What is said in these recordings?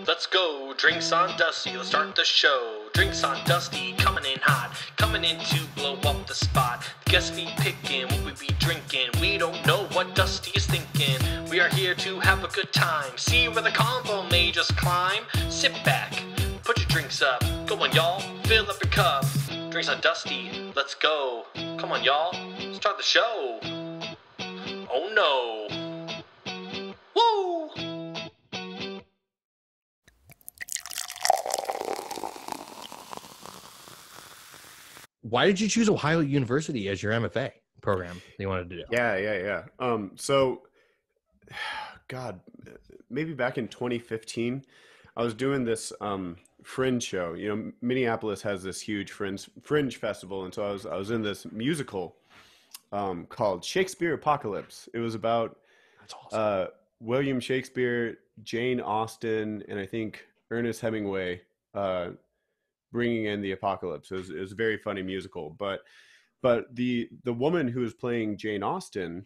Let's go, drinks on Dusty, let's start the show. Drinks on Dusty, coming in hot, coming in to blow up the spot. The guests be picking, what we be drinking, we don't know what Dusty is thinking. We are here to have a good time, see where the convo may just climb. Sit back, put your drinks up, go on y'all, fill up your cup. Drinks on Dusty, let's go. Come on y'all, start the show. Oh no. Woo! Why did you choose Ohio University as your MFA program that you wanted to do? Yeah. So, God, maybe back in 2015, I was doing this fringe show. You know, Minneapolis has this huge fringe festival, and so I was in this musical called Shakespeare Apocalypse. It was about That's awesome. William Shakespeare, Jane Austen, and I think Ernest Hemingway bringing in the apocalypse. It was a very funny musical, but the woman who was playing Jane Austen,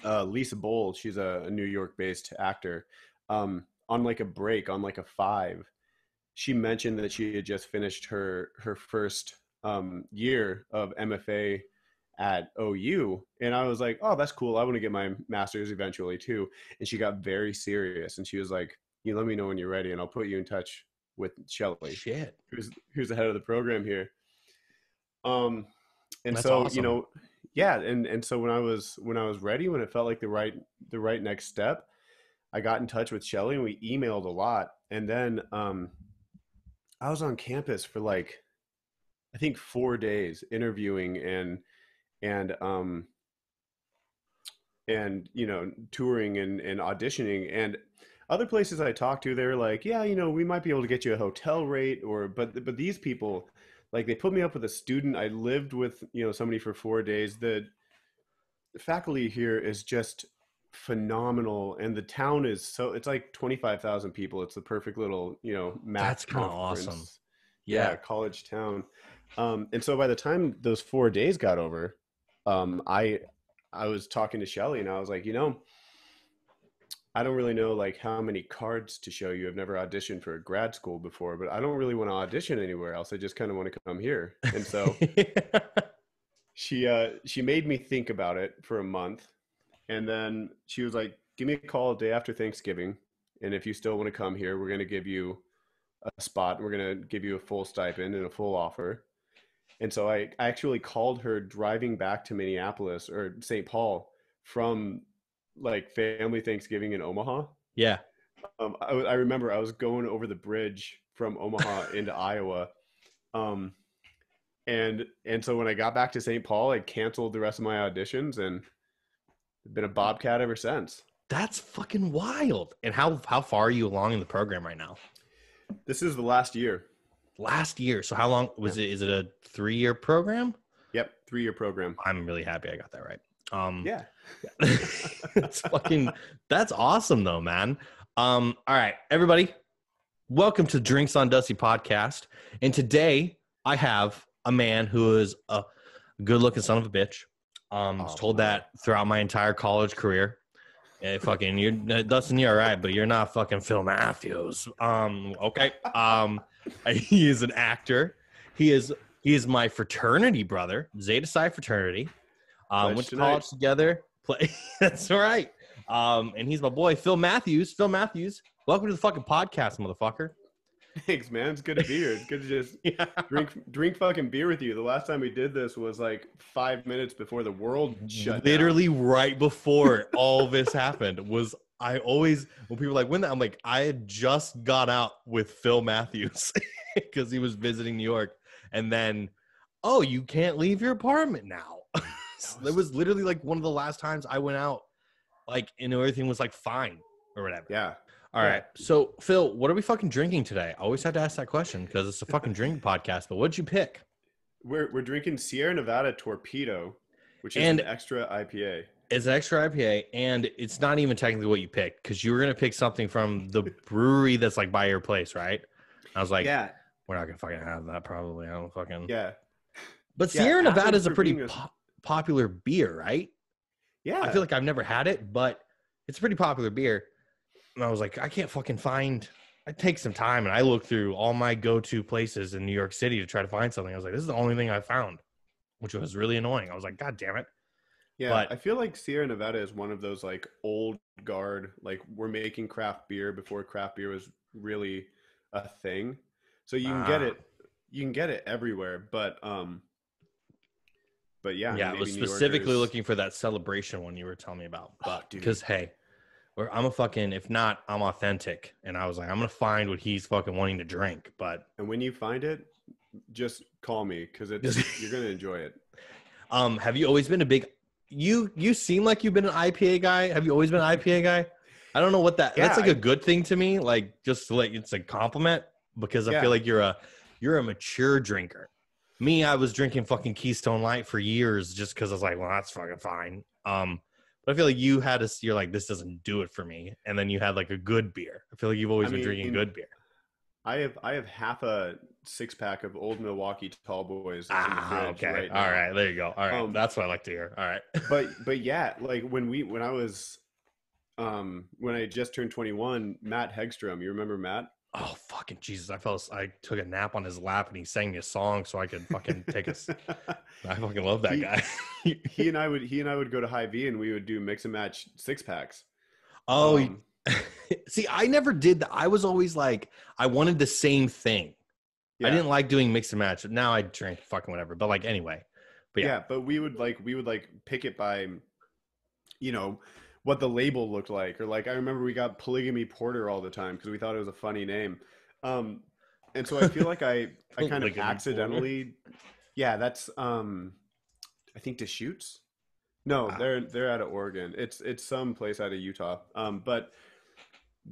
Lisa Bowl, she's a New York based actor, on like a break, on like a 5, she mentioned that she had just finished her first year of MFA at OU, and I was like, oh, that's cool, I want to get my master's eventually too. And she got very serious, and she was like, you let me know when you're ready and I'll put you in touch with Shelley, Shit, who's the head of the program here. And that's so awesome. you know, yeah, and so when I was ready, when it felt like the right next step, I got in touch with Shelley and we emailed a lot. And then I was on campus for like, I think 4 days interviewing and you know, touring and auditioning. And other places I talked to, they were like, yeah, you know, we might be able to get you a hotel rate, or but these people, like, they put me up with a student. I lived with, you know, somebody for 4 days. The faculty here is just phenomenal, and the town is it's like 25,000 people. It's the perfect little, you know, That's kind of awesome. Yeah, college town. And so by the time those 4 days got over, I was talking to Shelley and I was like, you know, I don't really know like how many cards to show you. I've never auditioned for a grad school before, but I don't really want to audition anywhere else. I just kind of want to come here. And so she made me think about it for a month. And then she was like, give me a call a day after Thanksgiving. And if you still want to come here, we're going to give you a spot. We're going to give you a full stipend and a full offer. And so I actually called her driving back to Minneapolis or St. Paul from like family Thanksgiving in Omaha. Yeah. I remember I was going over the bridge from Omaha into Iowa. And so when I got back to St. Paul, I canceled the rest of my auditions and been a Bobcat ever since. That's fucking wild. And how far are you along in the program right now? This is the last year. Last year. So how long was it? Is it a 3-year program? Yep, 3-year program. I'm really happy I got that right. Yeah. That's awesome though, man. All right, everybody, welcome to Drinks on Dusty podcast. And today I have a man who is a good-looking son of a bitch. Was told that throughout my entire college career. Dustin, you're all right, but you're not fucking Phil Matthews. Okay. He is an actor. He is my fraternity brother, Zeta Psi fraternity. Went to college together. That's all right. And he's my boy, Phil Matthews. Phil Matthews, welcome to the fucking podcast, motherfucker. Thanks, man. It's good to be here. It's good to just drink fucking beer with you. The last time we did this was like 5 minutes before the world shut Literally down. Right before all this happened was when people are like, when that, I'm like, I had just got out with Phil Matthews because he was visiting New York. And then, oh, you can't leave your apartment now. So it was literally like one of the last times I went out, like, and everything was like fine or whatever. Yeah. All right. So, Phil, what are we fucking drinking today? I always had to ask that question because it's a fucking drinking podcast. But what'd you pick? We're drinking Sierra Nevada Torpedo, which is an extra IPA. It's an extra IPA, and it's not even technically what you picked because you were gonna pick something from the brewery that's like by your place, right? I was like, yeah, we're not gonna fucking have that probably. I don't fucking But Sierra Nevada is a pretty popular beer, right? Yeah. I feel like I've never had it, but it's a pretty popular beer. And I was like, I can't fucking find I take some time and I look through all my go-to places in New York City to try to find something. I was like, this is the only thing I found, which was really annoying. I was like, God damn it. Yeah, But I feel like Sierra Nevada is one of those like old guard, like we're making craft beer before craft beer was really a thing. So you can get it everywhere, but yeah, yeah, I was maybe New specifically Yorkers. looking for that celebration one you were telling me about. Oh, But dude. because hey, I'm a fucking, if not, I'm authentic. And I was like, I'm gonna find what he's fucking wanting to drink. But And when you find it, just call me because it's you're gonna enjoy it. have you always been a big you seem like you've been an IPA guy? Have you always been an IPA guy? I don't know what that's Yeah, like a good thing to me, like just like it's a compliment because I feel yeah. like you're a mature drinker. Me, I was drinking fucking Keystone Light for years just because I was like, well, that's fucking fine. But I feel like you're like, this doesn't do it for me. And then you had like a good beer. I feel like you've always I been drinking mean, good beer. I have half a 6-pack of Old Milwaukee Tall Boys in the fridge Okay. right All now. right. There you go. All right. Um, That's what I like to hear. All right. but yeah, like when I was when I just turned 21, Matt Hegstrom, you remember Matt? Oh, fucking Jesus. I took a nap on his lap and he sang me a song so I could fucking take a, I fucking love that he guy. he and I would go to Hy-Vee and we would do mix and match 6-packs. Oh, see, I never did that. I was always like, I wanted the same thing. Yeah. I didn't like doing mix and match. Now I drink fucking whatever. But like anyway. But yeah. But we would pick it by, you know, what the label looked like, or like I remember we got Polygamy Porter all the time because we thought it was a funny name. And so I feel like I kind of accidentally, yeah, that's I think Deschutes. No, they're out of Oregon. It's some place out of Utah. But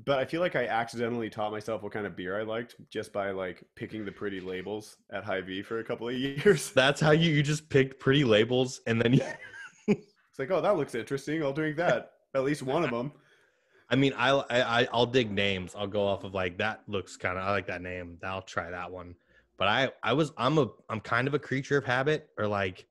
I feel like I accidentally taught myself what kind of beer I liked just by like picking the pretty labels at Hy-Vee for a couple of years. That's how you just picked pretty labels and then It's like, oh, that looks interesting. I'll drink that. At least one of them. I mean, I'll dig names. I'll go off of like that looks kind of, I like that name. I'll try that one. But I'm kind of a creature of habit, or like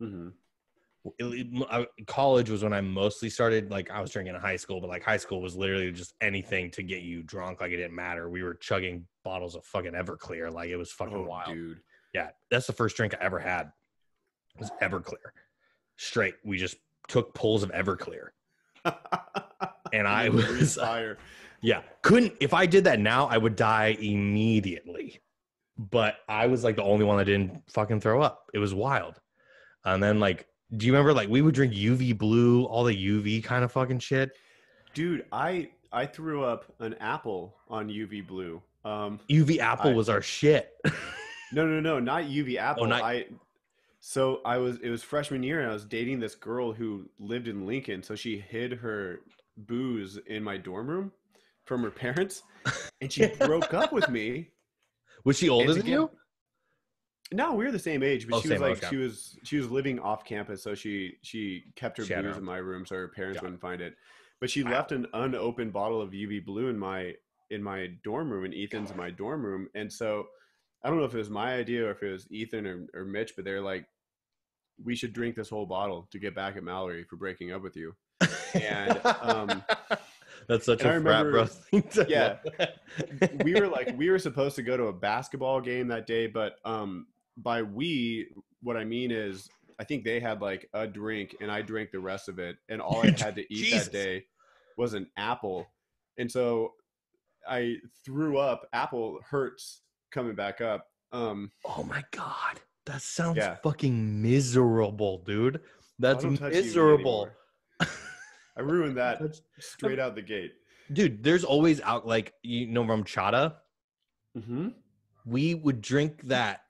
college was when I mostly started. Like I was drinking in high school, but like high school was literally just anything to get you drunk. Like it didn't matter. We were chugging bottles of fucking Everclear. Like it was fucking wild. Dude. Yeah, that's the first drink I ever had. It was Everclear. Straight. We just took pulls of Everclear. And I was fire. Yeah, if I did that now, I would die immediately. But I was like the only one that didn't fucking throw up. It was wild. And then like, do you remember like we would drink UV blue, all the UV kind of fucking shit? Dude, I threw up an apple on UV blue. UV apple was our shit. No, not UV apple. Oh, it was freshman year and I was dating this girl who lived in Lincoln, so she hid her booze in my dorm room from her parents, and she broke up with me. Was she older than you? No, we were the same age, but she was living off campus, so she kept her booze in my room so her parents wouldn't find it. But she left an unopened bottle of UV blue in my dorm room, and Ethan's in my dorm room. And so I don't know if it was my idea or if it was Ethan or Mitch, but they're like, we should drink this whole bottle to get back at Mallory for breaking up with you. And that's such a frat bro thing to we were supposed to go to a basketball game that day, but by what I mean is I think they had like a drink and I drank the rest of it, and all I had to eat that day was an apple. And so I threw up. Apple hurts coming back up. Oh my God. That sounds fucking miserable, dude. That's miserable. I ruined that straight out the gate. Dude, there's always out like, you know, rum chata. Mm-hmm. We would drink that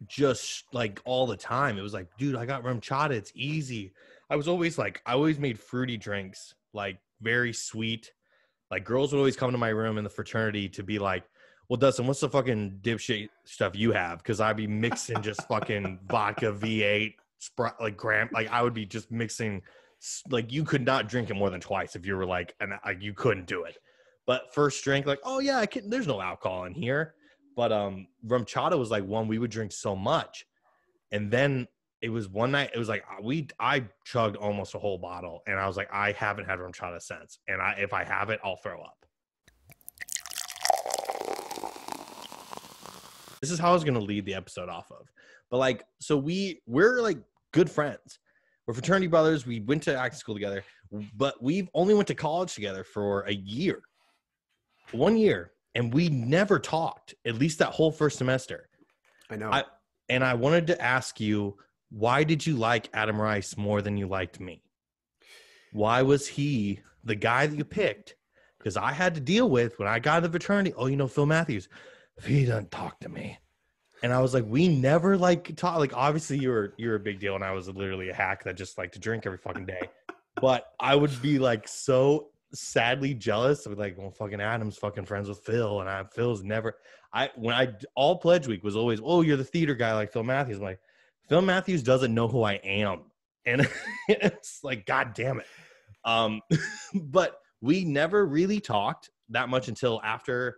just like all the time. It was like, dude, I got rum chata. It's easy. I always made fruity drinks, like very sweet. Like girls would always come to my room in the fraternity to be like, well, Dustin, what's the fucking dipshit stuff you have? Because I'd be mixing just fucking vodka, V8, Sprite, like Graham. Like I would be just mixing. Like you could not drink it more than twice if you were like, you couldn't do it. But first drink, like, oh yeah, there's no alcohol in here. But rum chata was like one we would drink so much, and then it was one night. It was like I chugged almost a whole bottle, and I was like, I haven't had rum chata since, and if I have it, I'll throw up. This is how I was going to lead the episode off of. But like, so we're like good friends. We're fraternity brothers. We went to acting school together, but we've only went to college together for a year, 1 year. And we never talked, at least that whole first semester. I know. I wanted to ask you, why did you like Adam Rice more than you liked me? Why was he the guy that you picked? Because I had to deal with when I got into the fraternity. Oh, you know, Phil Matthews, he doesn't talk to me. And I was like, we never like talk. Like, obviously you're a big deal. And I was literally a hack that just liked to drink every fucking day. But I would be like so sadly jealous of like, well, fucking Adam's fucking friends with Phil. And Phil's never, all pledge week was always, oh, you're the theater guy like Phil Matthews. I'm like, Phil Matthews doesn't know who I am. And it's like, God damn it. But we never really talked that much until after,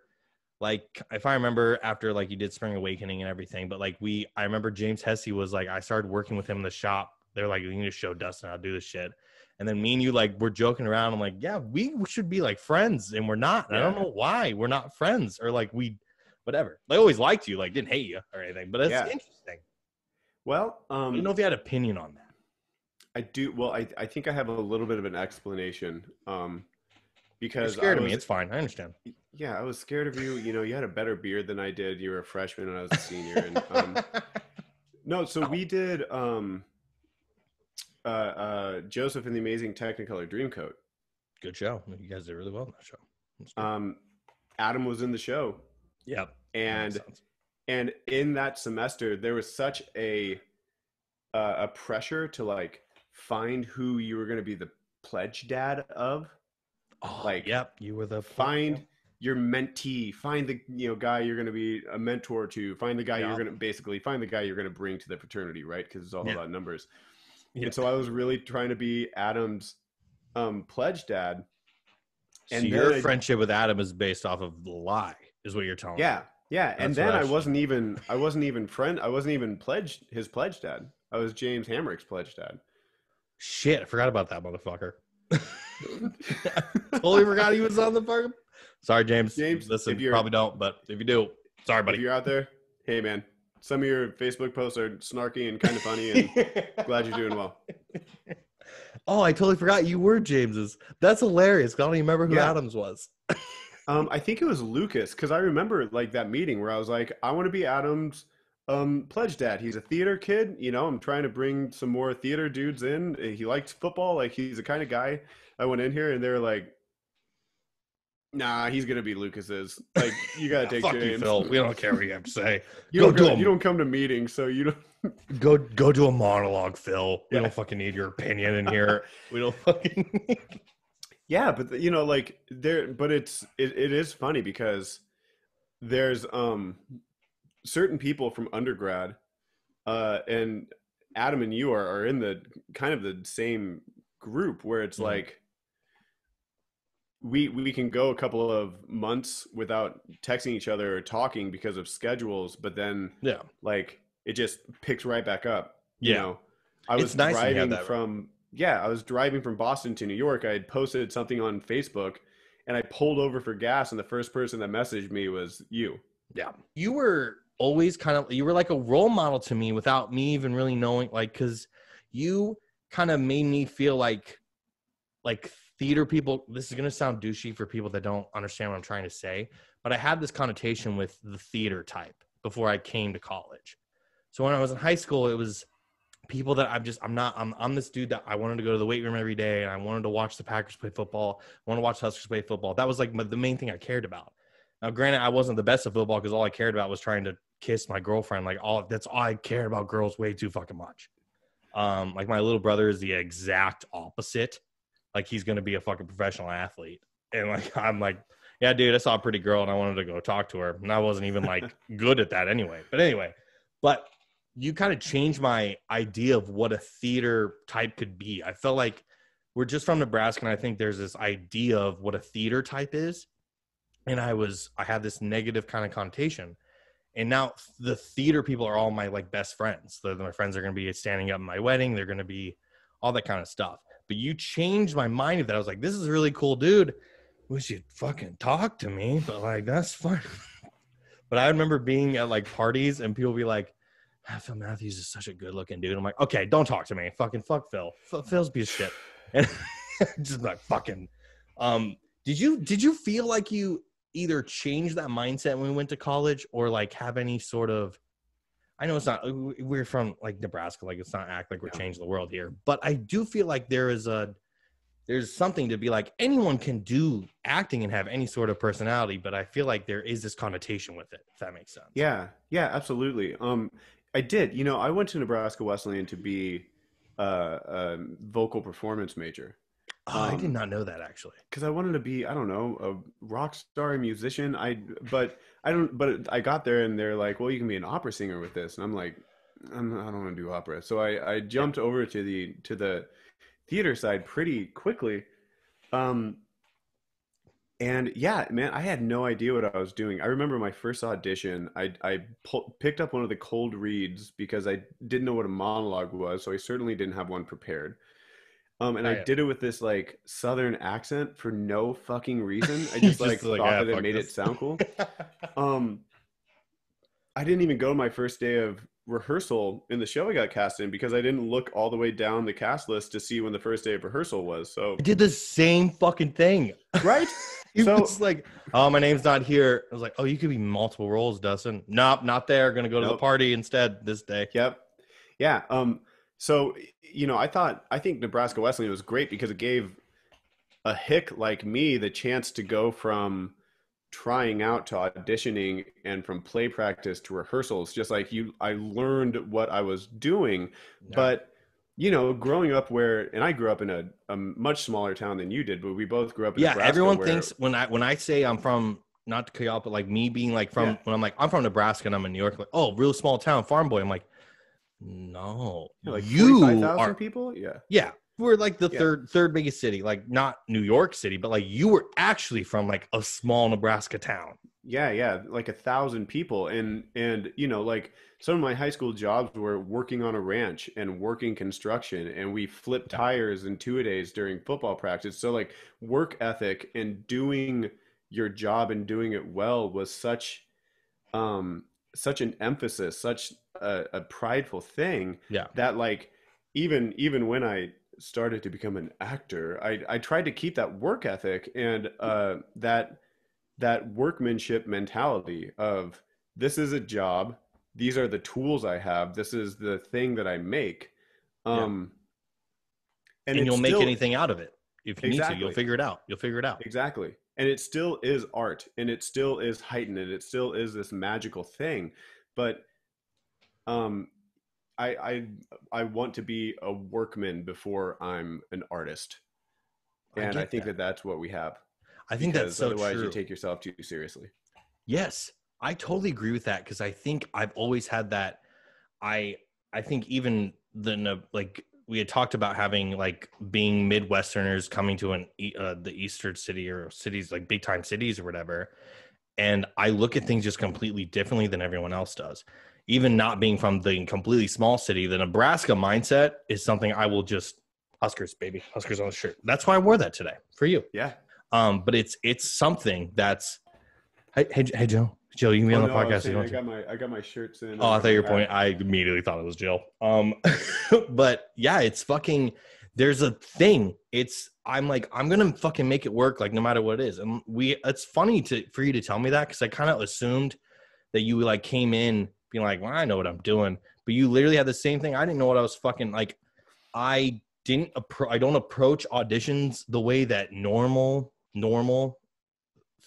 like, if I remember, after like you did Spring Awakening and everything. But like I remember James Hesse was like, I started working with him in the shop. They're like, you need to show Dustin how to do this shit. And then me and you like we're joking around. I'm like, yeah, we should be like friends, and we're not. And I don't know why we're not friends, or like whatever. I always liked you, like didn't hate you or anything. But it's interesting. Well, I don't know if you had an opinion on that. I do. Well, I think I have a little bit of an explanation. Because you're scared of me. It's fine. I understand. Yeah, I was scared of you. You know, you had a better beard than I did. You were a freshman and I was a senior. And no, so we did Joseph and the Amazing Technicolor Dreamcoat. Good show. You guys did really well in that show. Adam was in the show. Yep. And in that semester, there was such a pressure to like find who you were going to be the pledge dad of. Oh, like, yep, you were the find your mentee, find the guy you're going to be a mentor to, find the guy you're going to basically find the guy you're going to bring to the fraternity, right? Because it's all about numbers. Yeah. And so I was really trying to be Adam's pledge dad. And so your friendship with Adam is based off of the lie, is what you're telling me. Yeah. That's and then I wasn't even his pledge dad. I was James Hamrick's pledge dad. Shit, I forgot about that motherfucker. Totally forgot he was on the fucking. Sorry, James. Listen, you probably don't, but if you do, sorry, buddy. If you're out there, hey man, some of your Facebook posts are snarky and kind of funny, and glad you're doing well. Oh, I totally forgot you were James's. That's hilarious. I don't even remember who Adams was. I think it was Lucas, because I remember like that meeting where I was like, I want to be Adam's pledge dad. He's a theater kid. You know, I'm trying to bring some more theater dudes in. He likes football. Like, he's the kind of guy. I went in here and they were like, nah, he's going to be Lucas's. Like, you got to take Fuck James. You, Phil. We don't care what you have to say. You don't come to meetings, so you don't. Go do a monologue, Phil. We don't fucking need your opinion in here. We don't fucking. Yeah, but like but it is funny because there's certain people from undergrad, and Adam and you are in the kind of the same group where it's like we can go a couple of months without texting each other or talking because of schedules, but then like it just picks right back up. You know, I was driving I was driving from Boston to New York. I had posted something on Facebook and I pulled over for gas, and the first person that messaged me was you. Yeah. You were always you were like a role model to me without me even really knowing, like, because you kind of made me feel like theater people. This is going to sound douchey for people that don't understand what I'm trying to say, but I had this connotation with the theater type before I came to college. So when I was in high school, it was people that I'm this dude that I wanted to go to the weight room every day, and I wanted to watch the Packers play football. I wanted to watch the Huskers play football. That was like the main thing I cared about. Now, granted, I wasn't the best at football because all I cared about was trying to kiss my girlfriend. Like, that's all I cared about girls way too fucking much. Like, my little brother is the exact opposite. Like, he's going to be a fucking professional athlete. And like, I'm like, yeah, dude, I saw a pretty girl and I wanted to go talk to her. And I wasn't even like good at that anyway. But you kind of changed my idea of what a theater type could be. I felt like we're just from Nebraska, and I think there's this idea of what a theater type is. And I had this negative kind of connotation. And now the theater people are all my like best friends. My friends are going to be standing up in my wedding. They're going to be all that kind of stuff. But you changed my mind of that. I was like, this is a really cool dude. Wish you'd fucking talk to me, but like, that's fine. But I remember being at like parties and people be like, Phil Matthews is such a good looking dude. I'm like, okay, don't talk to me. Fucking fuck Phil. Phil's a piece of shit. And just like fucking. Did you feel like you either changed that mindset when we went to college or like have any sort of, I know it's not, we're from like Nebraska, like it's not act like we're changing the world here, but I do feel like there's something to be like, anyone can do acting and have any sort of personality, but I feel like there is this connotation with it, if that makes sense. Yeah, absolutely. I did. I went to Nebraska Wesleyan to be a vocal performance major. Oh, I did not know that actually. Because I wanted to be, I don't know, a rock star, a musician. But I got there and they're like, well, you can be an opera singer with this, and I'm like, I don't want to do opera. So I jumped over to the theater side pretty quickly. And yeah, man, I had no idea what I was doing. I remember my first audition, I picked up one of the cold reads because I didn't know what a monologue was, so I certainly didn't have one prepared. And I did it with this like Southern accent for no fucking reason. I just like thought that it made it sound cool. I didn't even go to my first day of rehearsal in the show I got cast in because I didn't look all the way down the cast list to see when the first day of rehearsal was. So I did the same fucking thing. Right? It was like, oh, my name's not here. I was like, oh, you could be multiple roles, Dustin. Nope, not there. Gonna go to the party instead this day. Yep. Yeah. So, I think Nebraska Wesleyan was great because it gave a hick like me the chance to go from trying out to auditioning and from play practice to rehearsals. Just like I learned what I was doing. Yeah. But, growing up and I grew up in a much smaller town than you did, but we both grew up in Nebraska. Yeah, everyone thinks when I say I'm from, not to cut you off, but like me being like when I'm like, I'm from Nebraska and I'm in New York, like, oh, real small town, farm boy. I'm like, no, like you 45,000 people. Yeah, we're like the third biggest city, like not New York City, but like you were actually from like a small Nebraska town. Yeah, like 1,000 people, and like some of my high school jobs were working on a ranch and working construction, and we flipped tires in 2-a-days during football practice. So like work ethic and doing your job and doing it well was such an emphasis, such a prideful thing, that like even when I started to become an actor, I tried to keep that work ethic and that workmanship mentality of, this is a job, these are the tools I have, this is the thing that I make, and you'll make anything out of it if you need to. You'll figure it out. Exactly. And it still is art, and it still is heightened, and it still is this magical thing. But I want to be a workman before I'm an artist, and I think that's what we have. I think that's so otherwise true. You take yourself too seriously. Yes, I totally agree with that, because I think I've always had that. I think even like we had talked about having like being Midwesterners coming to the Eastern city or cities, like big time cities or whatever. And I look at things just completely differently than everyone else does. Even not being from the completely small city, the Nebraska mindset is something I will just, Huskers, baby, Huskers on the shirt. That's why I wore that today for you. Yeah. But it's something that's, hey Joe, you can be on the podcast. I got my shirts in. Oh, I thought your point. I immediately thought it was Jill. But yeah, it's fucking, there's a thing. I'm like, I'm going to fucking make it work, like no matter what it is. And it's funny for you to tell me that, because I kind of assumed that you like came in being like, well, I know what I'm doing. But you literally had the same thing. I didn't know what I was fucking like. I don't approach auditions the way that normal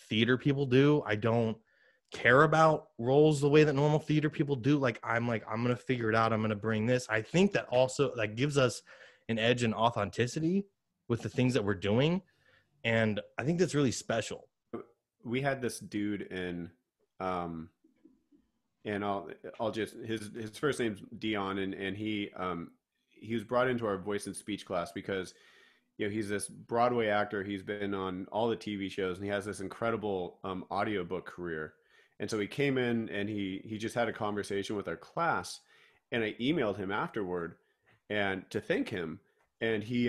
theater people do. I don't care about roles the way that normal theater people do. Like, I'm going to figure it out. I'm going to bring this. I think that also that gives us an edge and authenticity with the things that we're doing. And I think that's really special. We had this dude in, and I'll just, his first name's Dion, and he was brought into our voice and speech class because, he's this Broadway actor. He's been on all the TV shows, and he has this incredible audiobook career. And so he came in and he just had a conversation with our class, and I emailed him afterward and to thank him. And he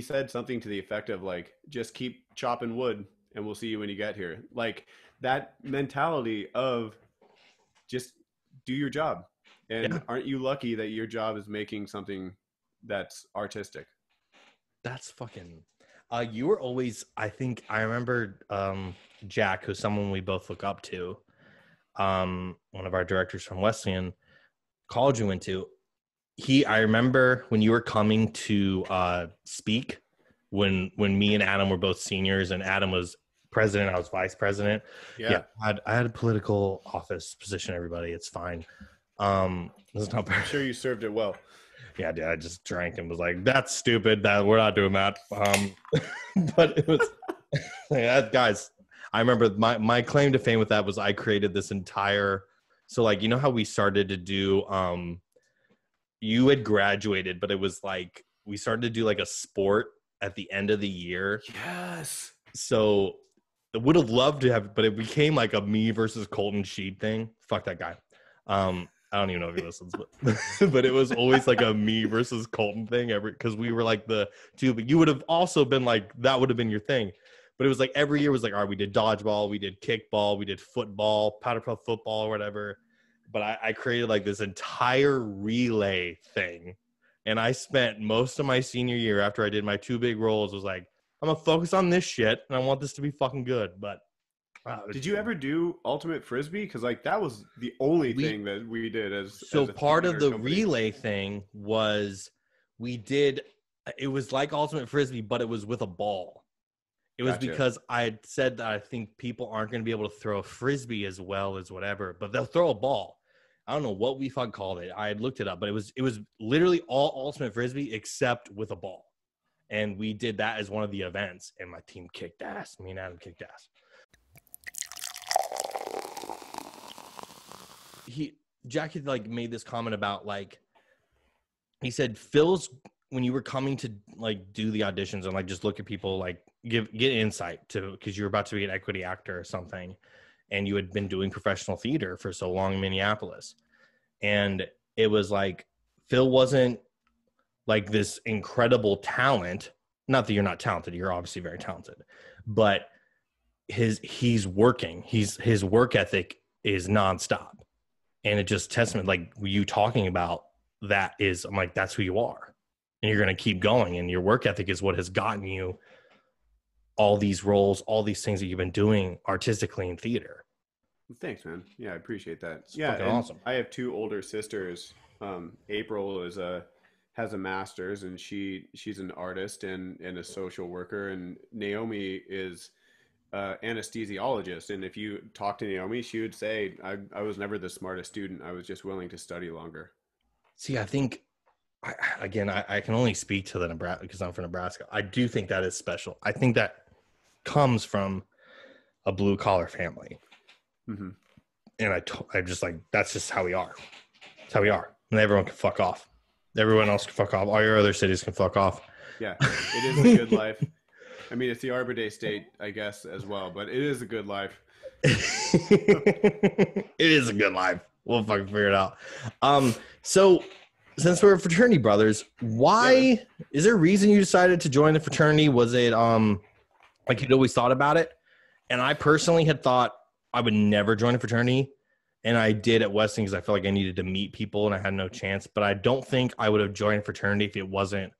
said something to the effect of like, just keep chopping wood and we'll see you when you get here. Like, that mentality of just do your job. And Yeah. aren't you lucky that your job is making something that's artistic? That's fucking. You were always. I think I remember Jack, who's someone we both look up to. One of our directors from Wesleyan college we went to. I remember when you were coming to speak when me and Adam were both seniors and Adam was president, I was vice president. Yeah. I had a political office position, everybody. It's fine. It's not I'm sure you served it well. Yeah, dude, I just drank and was like, that's stupid. That we're not doing that. But it was guys, I remember my claim to fame with that was I created this entire, so like, you know how we started to do you had graduated, but it was like we started to do like a sport at the end of the year. Yes. So I would have loved to have, but it became like a me versus Colton Sheed thing. Fuck that guy. I don't even know if he listens, but but it was always like a me versus Colton thing because we were like the two, but you would have also been like, that would have been your thing. But it was like every year was like, all right, we did dodgeball, we did kickball, we did football, powder puff football or whatever. But I created like this entire relay thing. And I spent most of my senior year after I did my 2 big roles was like, I'm going to focus on this shit and I want this to be fucking good. But did you ever do ultimate frisbee? Because like that was the only thing that we did as part of the company. relay thing was it was like ultimate frisbee, but it was with a ball. It was because I had said that I think people aren't going to be able to throw a frisbee as well as whatever, but they'll throw a ball. I don't know what we fucking called it. I had looked it up, but it was literally all ultimate frisbee except with a ball. And we did that as one of the events, and my team kicked ass. Me and Adam kicked ass. Jack had like made this comment about like, he said Phil's, when you were coming to like do the auditions and like just look at people, like get insight to, because you were about to be an equity actor or something, and you had been doing professional theater for so long in Minneapolis, and it was like Phil wasn't like this incredible talent. Not that you're not talented, you're obviously very talented, but he's working. His work ethic is nonstop, and it just testament like you talking about that is, I'm like, that's who you are, and you're going to keep going, and your work ethic is what has gotten you all these roles, all these things that you've been doing artistically in theater. Thanks, man. Yeah, I appreciate that. It's fucking awesome. I have 2 older sisters. April has a master's, and she's an artist and a social worker, and Naomi is anesthesiologist. And if you talk to Naomi, she would say, I was never the smartest student. I was just willing to study longer. See, I think, I can only speak to the Nebraska because I'm from Nebraska. I do think that is special. I think that comes from a blue collar family. Mm-hmm. And I just like, that's just how we are. That's how we are. And everyone can fuck off. Everyone else can fuck off. All your other cities can fuck off. Yeah, it is a good life. I mean, it's the Arbor Day state, I guess, as well, but it is a good life. It is a good life. We'll fucking figure it out. So since we're fraternity brothers, why is there a reason you decided to join the fraternity? Was it like you'd always thought about it? And I personally had thought I would never join a fraternity, and I did at Wesleyan because I felt like I needed to meet people and I had no chance. But I don't think I would have joined a fraternity if it wasn't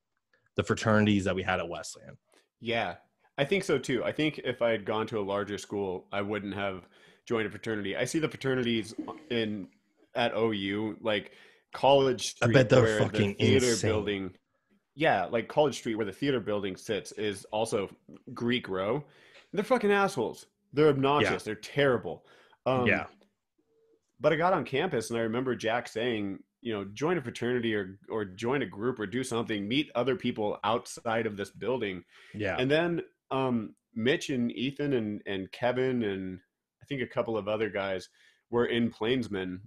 the fraternities that we had at Wesleyan. Yeah, I think so too. I think if I had gone to a larger school, I wouldn't have joined a fraternity. I see the fraternities at OU, like College Street, I bet they're where fucking the theater insane. building. Yeah, like College Street, where the theater building sits, is also Greek Row. They're fucking assholes. They're obnoxious. Yeah. They're terrible. Yeah. But I got on campus and I remember Jack saying, join a fraternity or join a group or do something, meet other people outside of this building. Yeah. And then Mitch and Ethan and Kevin and I think a couple of other guys were in Plainsman.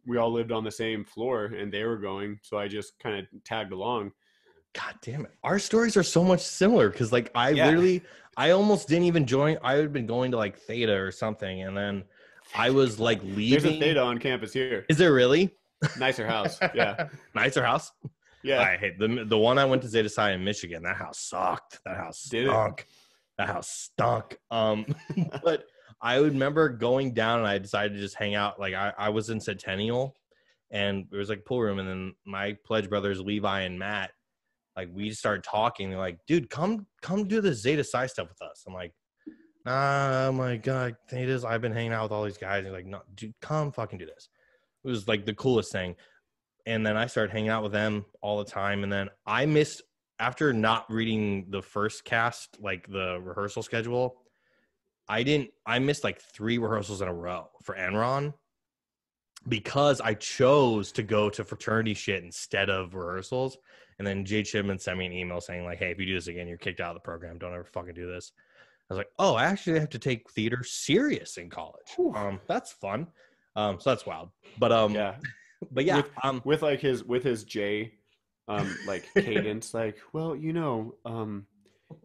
We all lived on the same floor and they were going. So I just kind of tagged along. God damn it. Our stories are so much similar because like I almost didn't even join. I had been going to like Theta or something, and then I was like leaving. There's a Theta on campus here. Is there really? Nicer house. Yeah. Nicer house? Yeah. I hate the one I went to Zeta Psi in Michigan. That house sucked. That house stunk. That house stunk. But I would remember going down and I decided to just hang out. Like I was in Centennial and there was like a pool room. And then my pledge brothers, Levi and Matt, like we just started talking. They're like, dude, come do the Zeta Psi stuff with us. I'm like, oh my God, Thetas, I've been hanging out with all these guys. They're like, no, dude, come fucking do this. It was like the coolest thing. And then I started hanging out with them all the time. And then I missed, after not reading the first cast, like the rehearsal schedule, I missed like 3 rehearsals in a row for Enron because I chose to go to fraternity shit instead of rehearsals. And then Jade Shipman sent me an email saying like, hey, if you do this again, you're kicked out of the program. Don't ever fucking do this. I was like, oh, I actually have to take theater serious in college. That's fun. So that's wild. But yeah. But yeah, with his J like cadence, like, well,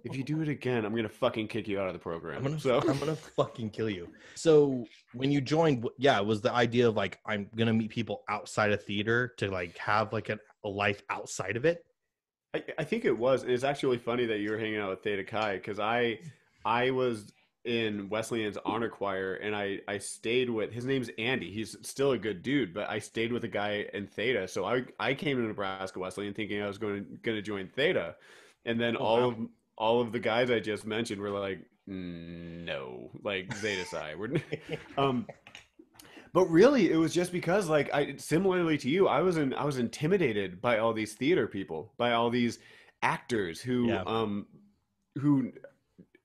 if you do it again, I'm gonna fucking kick you out of the program. I'm gonna fucking kill you. So when you joined, it was the idea of like, I'm gonna meet people outside of theater to like have like a life outside of it. I think it was. It's actually funny that you were hanging out with Theta Chi because I was in Wesleyan's honor choir and I stayed with, his name's Andy. He's still a good dude, but I stayed with a guy in Theta. So I came to Nebraska Wesleyan thinking I was going to join Theta. And then all of the guys I just mentioned were like, no, like Zeta Psi. But really, it was just because, like, similarly to you, I was intimidated by all these theater people, by all these actors who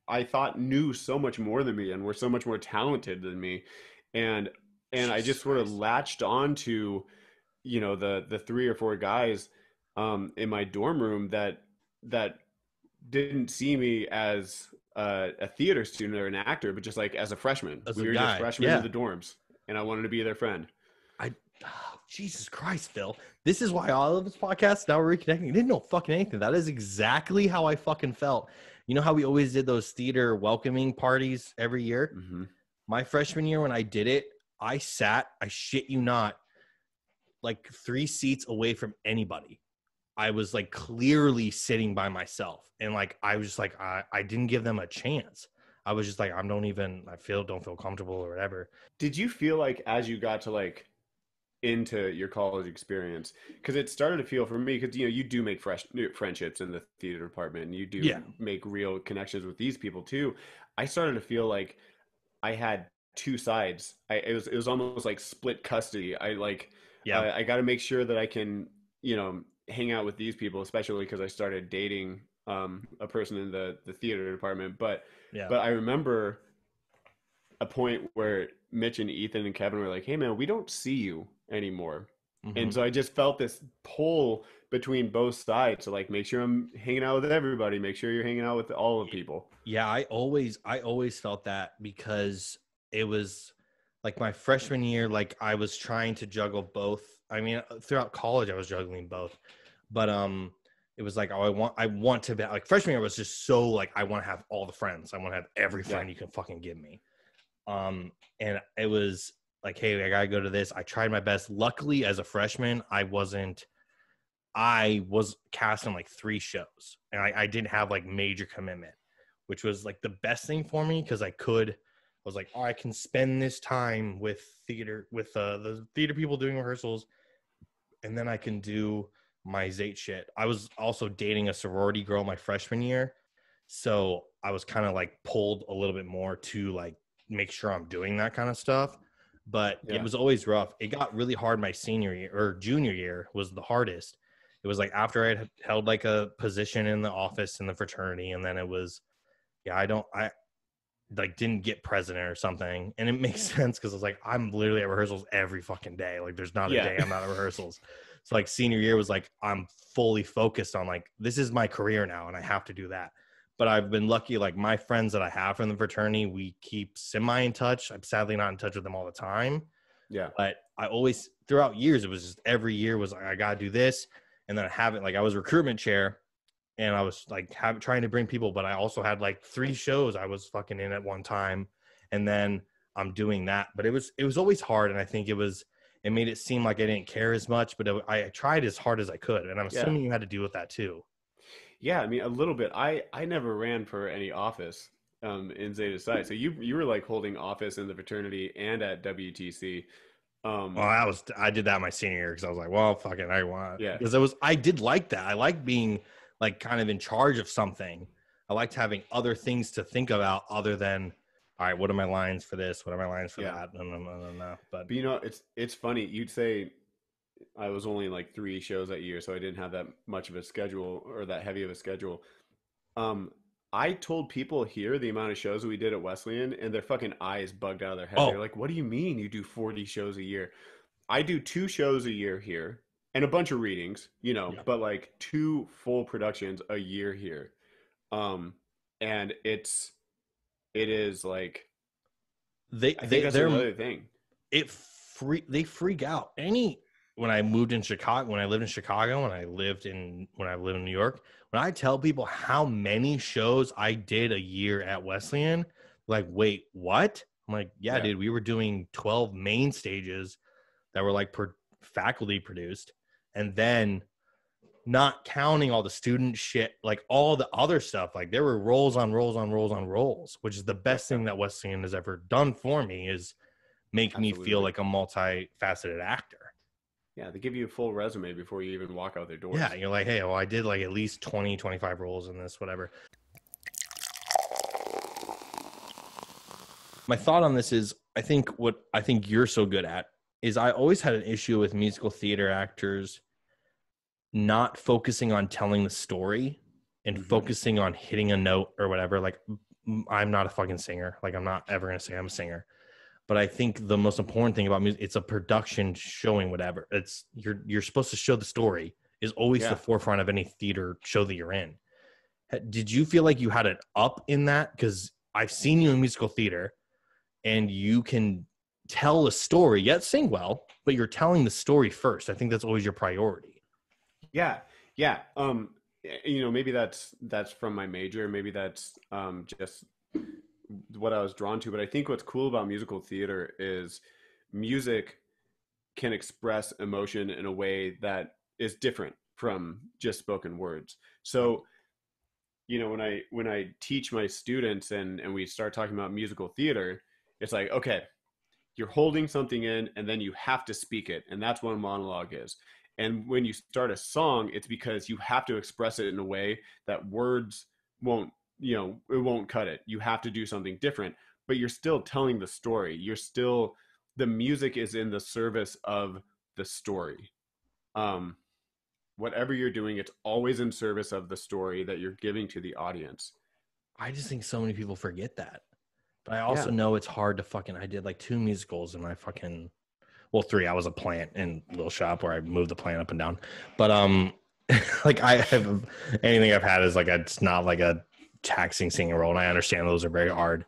I thought knew so much more than me and were so much more talented than me, and I just sort of latched on to, the 3 or 4 guys in my dorm room that didn't see me as a theater student or an actor, but just like as a freshman. We were just freshmen in the dorms, and I wanted to be their friend. Jesus Christ, Phil. This is why all of this podcast, now we're reconnecting. You didn't know fucking anything. That is exactly how I fucking felt. You know how we always did those theater welcoming parties every year? Mm-hmm. My freshman year when I did it, I sat, I shit you not, like 3 seats away from anybody. I was like clearly sitting by myself. And like, I was just like, I didn't give them a chance. I was just like, don't feel comfortable or whatever. Did you feel like as you got to like into your college experience, because it started to feel for me, because you do make friendships in the theater department and you do make real connections with these people too. I started to feel like I had 2 sides. It was almost like split custody. I got to make sure that I can hang out with these people, especially because I started dating a person in the theater department. But I remember a point where Mitch and Ethan and Kevin were like, hey man, we don't see you anymore. Mm-hmm. And so I just felt this pull between both sides to like make sure I'm hanging out with everybody, make sure you're hanging out with all the people. Yeah, I always felt that, because it was like my freshman year, like I was trying to juggle both. I mean, throughout college I was juggling both, but it was like, I want to be like, freshman year was just so like, I want to have all the friends. I want to have every friend you can fucking give me. And it was like, hey, I gotta go to this. I tried my best. Luckily, as a freshman, I was cast in like 3 shows, and I didn't have like major commitment, which was like the best thing for me, because I was like, I can spend this time with theater, with the theater people doing rehearsals, and then I can do my Zate shit. I was also dating a sorority girl my freshman year, so I was kind of like pulled a little bit more to like make sure I'm doing that kind of stuff. But it was always rough. It got really hard my senior year, or junior year was the hardest. It was like after I had held like a position in the office in the fraternity, and then it was, I like didn't get president or something. And it makes sense, because I was like, I'm literally at rehearsals every fucking day. Like there's not a day I'm not at rehearsals. So like senior year was like, I'm fully focused on like, this is my career now and I have to do that. But I've been lucky, like my friends that I have from the fraternity, we keep semi in touch. I'm sadly not in touch with them all the time. Yeah. But I always, throughout years, it was just every year was like, I got to do this. And then I haven't, like I was recruitment chair, and I was like trying to bring people, but I also had like 3 shows I was fucking in at one time. And then I'm doing that. But it was always hard. And I think it made it seem like I didn't care as much, but I tried as hard as I could. And I'm assuming you had to deal with that too. Yeah, I mean, a little bit. I never ran for any office. in Zeta Psi. So you were like holding office in the fraternity and at WTC. Well, I did that my senior year because I was like, well, fuck it, I want, Yeah. because I did like that. I like being like kind of in charge of something. I liked having other things to think about other than, all right, what are my lines for this? What are my lines for that? No. But you know, it's funny. You'd say I was only in like 3 shows that year, so I didn't have that much of a schedule or that heavy of a schedule. Um, I told people here the amount of shows that we did at Wesleyan, and their fucking eyes bugged out of their head. They're like, "What do you mean you do 40 shows a year?" I do 2 shows a year here and a bunch of readings, you know, but like 2 full productions a year here. And it is like, I think that's another thing. They freak out. When I lived in Chicago, when I lived in New York, when I tell people how many shows I did a year at Wesleyan, like, wait, what? I'm like, yeah, dude, we were doing 12 main stages that were like faculty produced, and then not counting all the student shit, like all the other stuff. Like there were rolls on rolls on rolls on rolls, which is the best thing that Wesleyan has ever done for me, is make me feel like a multifaceted actor. Yeah, they give you a full resume before you even walk out their doors. Yeah, you're like, hey, well, I did like at least 20, 25 roles in this, whatever. My thought on this is, I think you're so good at is I always had an issue with musical theater actors not focusing on telling the story and focusing on hitting a note or whatever. Like, I'm not a fucking singer. Like, I'm not ever going to say I'm a singer. But I think the most important thing about music, it's a production showing whatever. It's you're supposed to show the story is always the forefront of any theater show that you're in. Did you feel like you had it up in that? Because I've seen you in musical theater and you can tell a story, yet sing well, but you're telling the story first. I think that's always your priority. Yeah. You know, maybe that's from my major. Maybe that's just what I was drawn to. But I think what's cool about musical theater is music can express emotion in a way that is different from just spoken words. So, you know, when I teach my students and we start talking about musical theater, it's like, okay, you're holding something in and then you have to speak it. And that's what a monologue is. And when you start a song, it's because you have to express it in a way that words won't, you know, it won't cut it. You have to do something different, but you're still telling the story. The music is in the service of the story. Whatever you're doing, it's always in service of the story that you're giving to the audience. I just think so many people forget that. But I also know it's hard to I did like 2 musicals and 3. I was a plant in Little Shop where I moved the plant up and down. But like I have anything I've had is like it's not like a taxing singing role, and I understand those are very hard.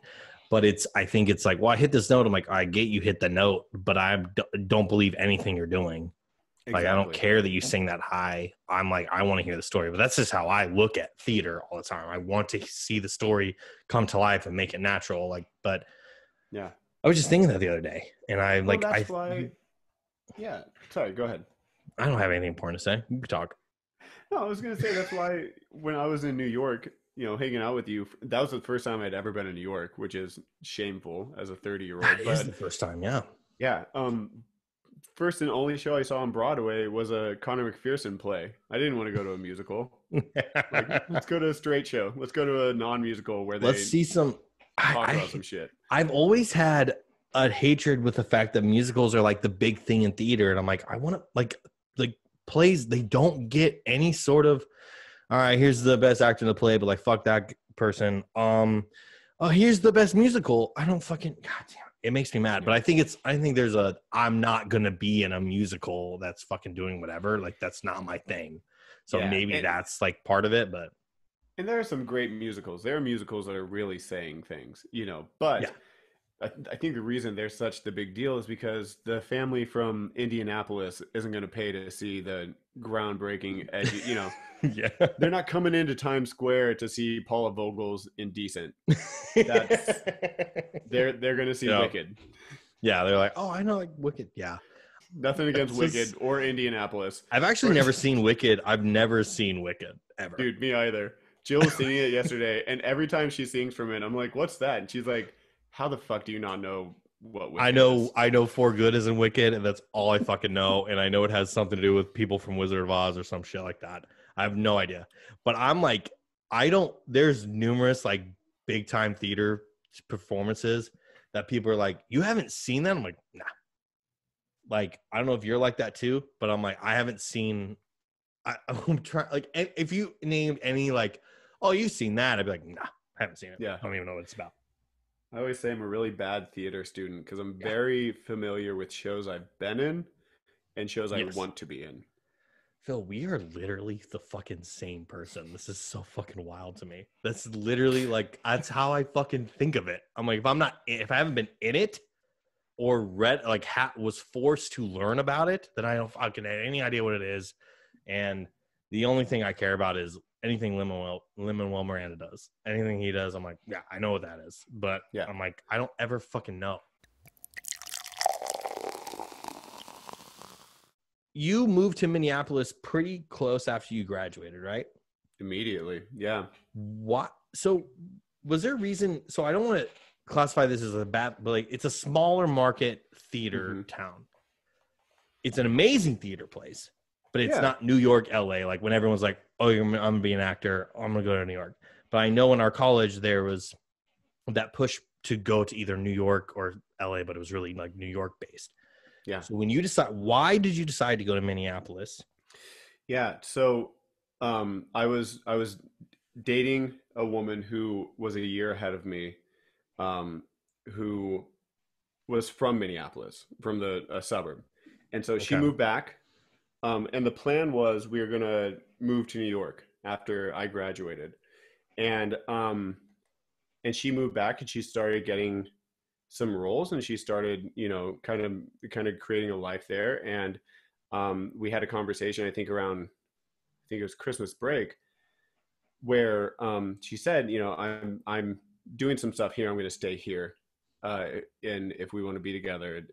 But I think it's like, well, I hit this note. I'm like, I get you hit the note, but I don't believe anything you're doing. Exactly. Like, I don't care that you sing that high. I'm like, I want to hear the story. But that's just how I look at theater all the time. I want to see the story come to life and make it natural. Like, but yeah, I was just thinking that the other day, and yeah. Sorry, go ahead. I don't have anything important to say. You can talk. No, I was going to say that's why when I was in New York, you know, hanging out with you, that was the first time I'd ever been in New York, which is shameful as a 30-year-old. That is the first time, yeah. Yeah. First and only show I saw on Broadway was a Connor McPherson play. I didn't want to go to a musical. Like, let's go to a straight show. Let's go to a non-musical where let's see some talk about some shit. I've always had a hatred with the fact that musicals are like the big thing in theater, and I'm like, I want to like plays. They don't get any sort of, all right, here's the best actor in the play, but like fuck that person. Oh, here's the best musical. I don't fucking goddamn. It makes me mad, but I think there's I'm not going to be in a musical that's fucking doing whatever. Like, that's not my thing. So maybe that's like part of it, but. And there are some great musicals. There are musicals that are really saying things, you know, but I think the reason they're such the big deal is because the family from Indianapolis isn't going to pay to see the groundbreaking, edgy, you know, they're not coming into Times Square to see Paula Vogel's Indecent. They're going to see Wicked. Yeah, they're like, oh, I know, like Wicked. Yeah, nothing against Wicked or Indianapolis. I've actually never seen Wicked. I've never seen Wicked ever. Dude, me either. Jill was singing it yesterday, and every time she sings from it, I'm like, "What's that?" And she's like, "How the fuck do you not know what Wicked is?" I know For Good is in Wicked, and that's all I fucking know. And I know it has something to do with people from Wizard of Oz or some shit like that. I have no idea. But I'm like, there's numerous like big time theater performances that people are like, you haven't seen that? I'm like, nah. Like, I don't know if you're like that too, but I'm like, I haven't seen. I'm trying, like, if you named any, like, oh, you've seen that, I'd be like, nah, I haven't seen it. Yeah. I don't even know what it's about. I always say I'm a really bad theater student because I'm very familiar with shows I've been in and shows I want to be in. Phil, we are literally the fucking same person. This is so fucking wild to me. That's literally like, that's how I fucking think of it. I'm like, if I haven't been in it or read, like, was forced to learn about it, then I don't fucking have any idea what it is. And the only thing I care about is anything Lin-Manuel Miranda does. Anything he does, I'm like, yeah, I know what that is. But I'm like, I don't ever fucking know. You moved to Minneapolis pretty close after you graduated, right? Immediately, yeah. What? So was there a reason? So I don't want to classify this as a bad, but like, it's a smaller market theater town. It's an amazing theater place, but it's not New York, LA. Like when everyone's like, oh, I'm going to be an actor, I'm going to go to New York. But I know in our college, there was that push to go to either New York or LA, but it was really like New York based. Yeah. So when you why did you decide to go to Minneapolis? Yeah. So I was dating a woman who was a year ahead of me, who was from Minneapolis, from a suburb. And so she moved back. And the plan was we were going to move to New York after I graduated. And she moved back and she started getting some roles and she started, kind of creating a life there. And we had a conversation, I think it was Christmas break, where she said, I'm doing some stuff here. I'm going to stay here. And if we want to be together,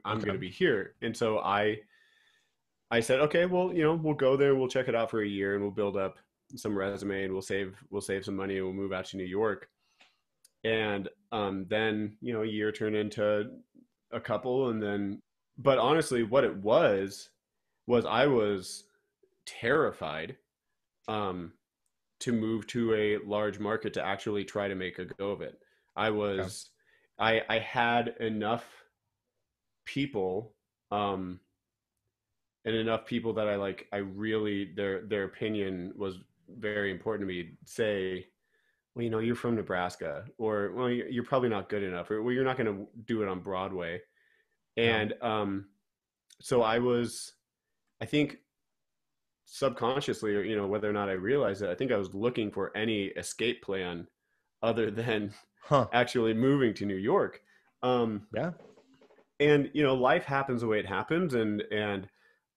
I'm going to be here. And so I said, okay, well, we'll go there. We'll check it out for a year and we'll build up some resume and we'll save some money and we'll move out to New York. And then, a year turned into a couple. And then, but honestly, what it was I was terrified to move to a large market to actually try to make a go of it. I had enough people, and enough people that I really, their opinion was very important to me, say, well, you're from Nebraska, or, well, you're probably not good enough, or, well, you're not going to do it on Broadway. And so I think subconsciously, or, whether or not I realized it, I think I was looking for any escape plan other than actually moving to New York. And, life happens the way it happens. And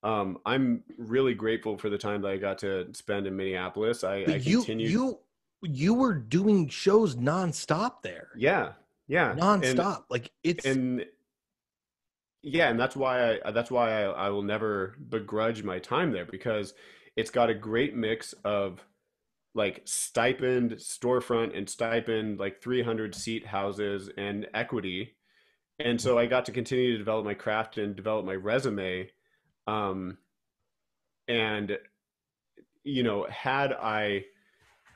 I'm really grateful for the time that I got to spend in Minneapolis. You were doing shows nonstop there. Yeah. Nonstop. And that's why I will never begrudge my time there, because it's got a great mix of stipend storefront and stipend 300 seat houses and equity. And so I got to continue to develop my craft and develop my resume. And had I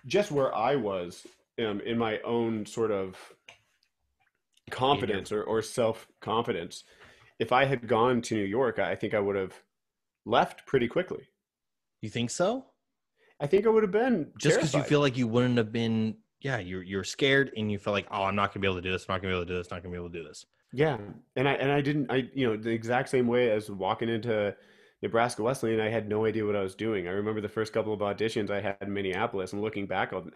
just where I was in my own sort of confidence or self-confidence, if I had gone to New York, I think I would have left pretty quickly. You think so? I think I would have been just because you feel like you wouldn't have been. Yeah, you're scared and you feel like, oh, I'm not gonna be able to do this. I'm not gonna be able to do this. Not gonna be able to do this. Yeah, and I didn't. The exact same way as walking into Nebraska Wesleyan, I had no idea what I was doing. I remember the first couple of auditions I had in Minneapolis, and looking back on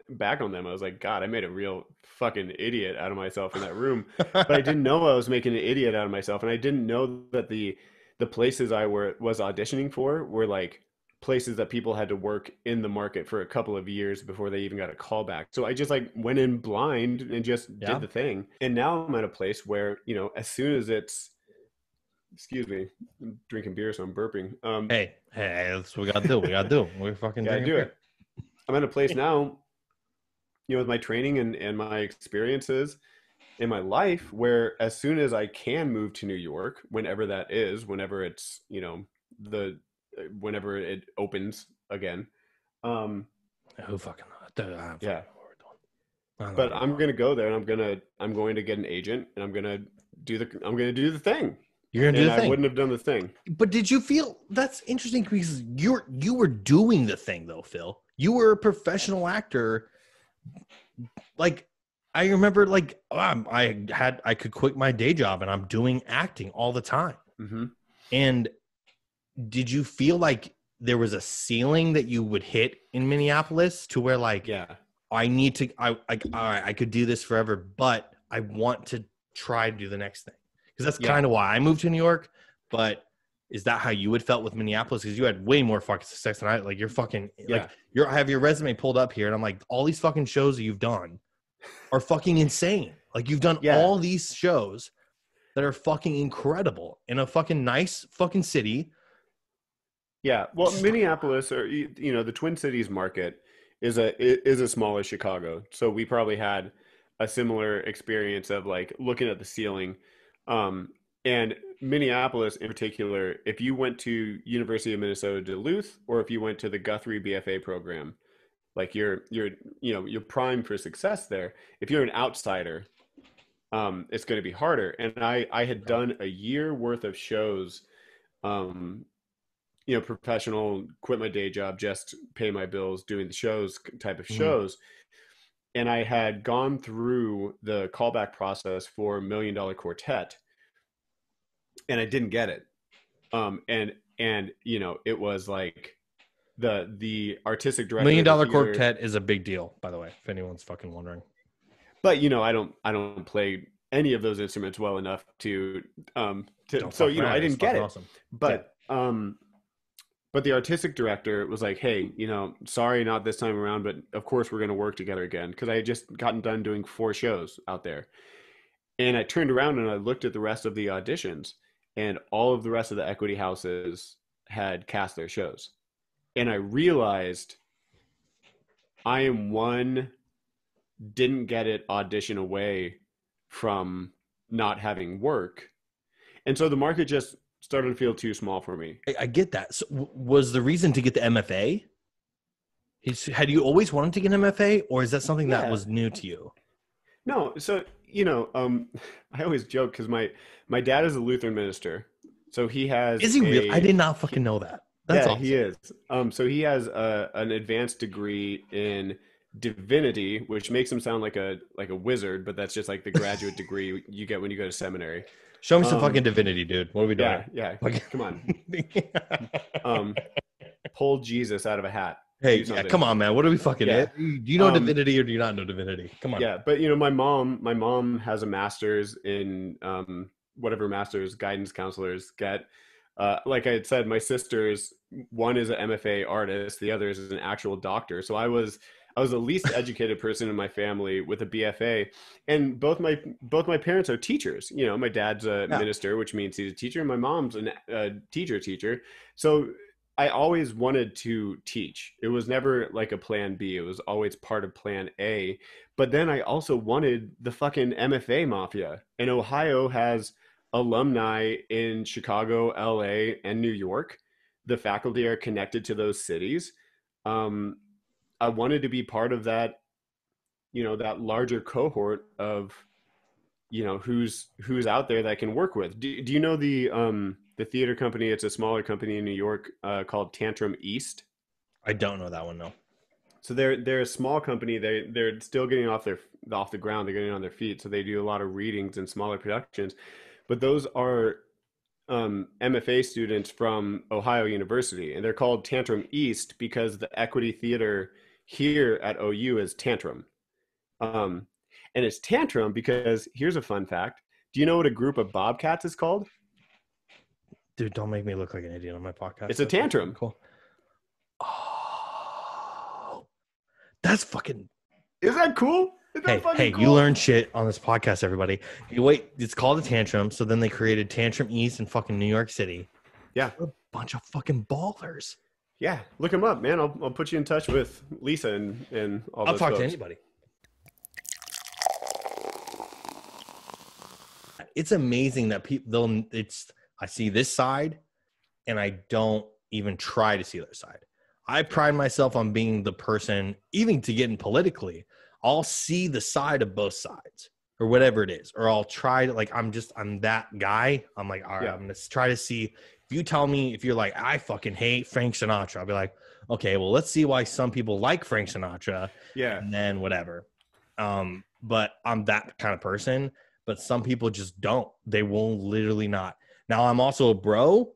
them, I was like, God, I made a real fucking idiot out of myself in that room. But I didn't know I was making an idiot out of myself, and I didn't know that the places I was auditioning for were places that people had to work in the market for a couple of years before they even got a call back. So I just went in blind and just did the thing. And now I'm at a place where, as soon as it's, excuse me, I'm drinking beer, so I'm burping. Hey, that's what we gotta do. We fucking gotta do it. I'm at a place now, with my training and my experiences in my life, where as soon as I can move to New York, whenever that is, whenever it's, the whenever it opens again. Who fucking Yeah. I don't know But what I'm gonna go there, and I'm going to get an agent, and I'm gonna do the thing. you're gonna do And the I thing. wouldn't have done the thing. But did you feel that's interesting because you were doing the thing though, Phil? You were a professional actor. Like I remember, like I could quit my day job and I'm doing acting all the time. Mm-hmm. And did you feel like there was a ceiling that you would hit in Minneapolis to where like, Yeah. I need to, all right, I could do this forever, but I want to try to do the next thing. Because that's kind of why I moved to New York. But is that how you would felt with Minneapolis? Because you had way more fucking success than I. Like you're fucking like I have your resume pulled up here, and I'm like, all these fucking shows that you've done are fucking insane. Like you've done all these shows that are fucking incredible in a fucking nice fucking city. Yeah. Well, Minneapolis, or the Twin Cities market is as small as Chicago. So we probably had a similar experience of like looking at the ceiling. And Minneapolis in particular, if you went to University of Minnesota Duluth, or if you went to the Guthrie BFA program, like you're primed for success there. If you're an outsider, it's going to be harder. And I had done a year worth of shows, professional, quit my day job, just pay my bills, doing the shows type of shows. And I had gone through the callback process for $1 Million Quartet, and I didn't get it. And it was like the artistic director. $1 Million Quartet is a big deal, by the way, if anyone's fucking wondering. But I don't play any of those instruments well enough to so I didn't get it. Awesome. But but the artistic director was like, hey, sorry, not this time around, but of course we're going to work together again. Because I had just gotten done doing 4 shows out there. And I turned around and I looked at the rest of the auditions, and all of the rest of the equity houses had cast their shows. And I realized I am one didn't get it audition away from not having work. And so the market just started to feel too small for me. I get that. So was the reason to get the MFA? Had you always wanted to get an MFA, or is that something that was new to you? No. So, I always joke because my dad is a Lutheran minister. So he has. Is he really? I did not fucking know that. That's awesome. He is. So he has an advanced degree in divinity, which makes him sound like a wizard, but that's just like the graduate degree you get when you go to seminary. Show me some fucking divinity, dude. What are we doing? Yeah. Come on. Pull Jesus out of a hat. Hey, come on, man. What are we fucking do you know divinity or do you not know divinity? Come on. Yeah, but my mom has a master's in whatever master's guidance counselors get. Like I had said, my sisters, one is an MFA artist, the other is an actual doctor. So I was the least educated person in my family with a BFA, and both my parents are teachers. My dad's a minister, which means he's a teacher, and my mom's a teacher. So I always wanted to teach. It was never like a plan B. It was always part of plan A. But then I also wanted the fucking MFA mafia. And Ohio has alumni in Chicago, LA, and New York. The faculty are connected to those cities. I wanted to be part of that, that larger cohort of, who's out there that I can work with. Do you know the theater company? It's a smaller company in New York called Tantrum East. I don't know that one, no. So they're a small company. They're still getting off the ground. They're getting on their feet. So they do a lot of readings and smaller productions. But those are MFA students from Ohio University, and they're called Tantrum East because the equity theater here at OU is Tantrum. And it's Tantrum because here's a fun fact. Do you know what a group of bobcats is called? Dude, don't make me look like an idiot on my podcast. It's a tantrum. Cool. Oh, that's fucking. Is that cool? Hey, you learn shit on this podcast, everybody. It's called a tantrum. So then they created Tantrum East in fucking New York City. Yeah. A bunch of fucking ballers. Yeah, look him up, man. I'll put you in touch with Lisa and all I'll those talk folks. to anybody. It's amazing that people I see this side and I don't even try to see their side. I pride myself on being the person, even to getting politically, I'll see the side of both sides or whatever it is, or I'll try to, like, I'm that guy. I'm like, all right, I'm going to try to see. If you tell me, if you're like, I fucking hate Frank Sinatra, I'll be like, okay, well, let's see why some people like Frank Sinatra. Yeah. And then whatever. But I'm that kind of person, but some people just don't. They won't, literally not. Now, I'm also a bro.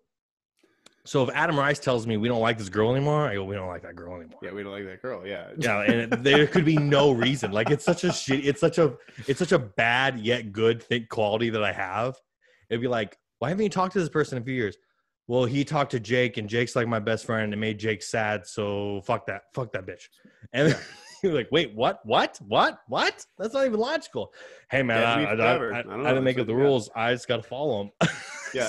So if Adam Rice tells me we don't like this girl anymore, I go, we don't like that girl anymore. Yeah, we don't like that girl. Yeah. Yeah, and there could be no reason. Like, it's such a bad yet good quality that I have. It'd be like, why haven't you talked to this person in a few years? Well, he talked to Jake, and Jake's like my best friend, and it made Jake sad. So fuck that bitch. And you're like, wait, what? That's not even logical. Hey man, I didn't make up the rules. I just got to follow them. Yeah.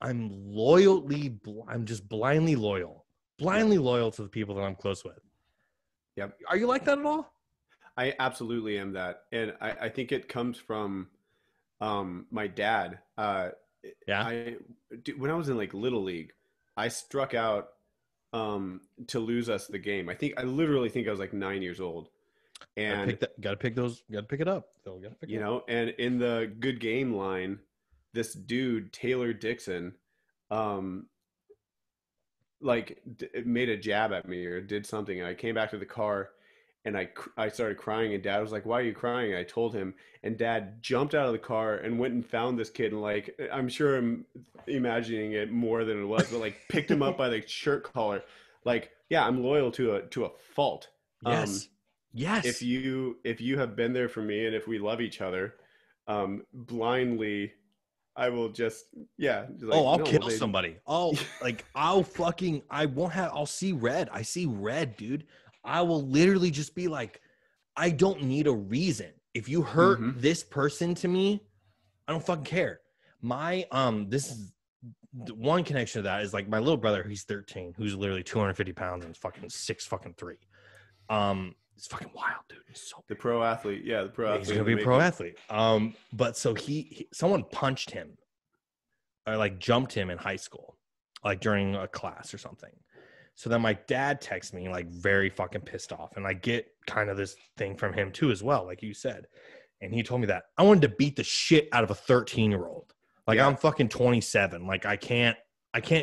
I'm just blindly loyal to the people that I'm close with. Yep. Are you like that at all? I absolutely am that. And I think it comes from my dad. When I was in like Little League, I struck out to lose us the game. I literally think I was like 9 years old. And gotta pick it up. And in the good game line, this dude, Taylor Dixon, made a jab at me or did something. And I came back to the car and I started crying, and Dad was like, why are you crying? I told him, and Dad jumped out of the car and went and found this kid. And like, I'm sure I'm imagining it more than it was, but like picked him up by the shirt collar. Like, yeah, I'm loyal to a fault. Yes. Yes. If you have been there for me, and if we love each other, blindly, I will just, I'll kill somebody. I'll see red. I see red, dude. I will literally just be like, I don't need a reason. If you hurt this person to me, I don't fucking care. This is one connection to that is like my little brother, he's 13, who's literally 250 pounds and is fucking 6'3". It's fucking wild, dude. He's so big. The pro athlete. Yeah, the pro athlete. He's gonna be a pro athlete. But so someone punched him or like jumped him in high school, like during a class or something. So then my dad texts me like very fucking pissed off, and I get kind of this thing from him too as well, like you said. And he told me that I wanted to beat the shit out of a 13-year-old. Like, I'm fucking 27. Like, I can't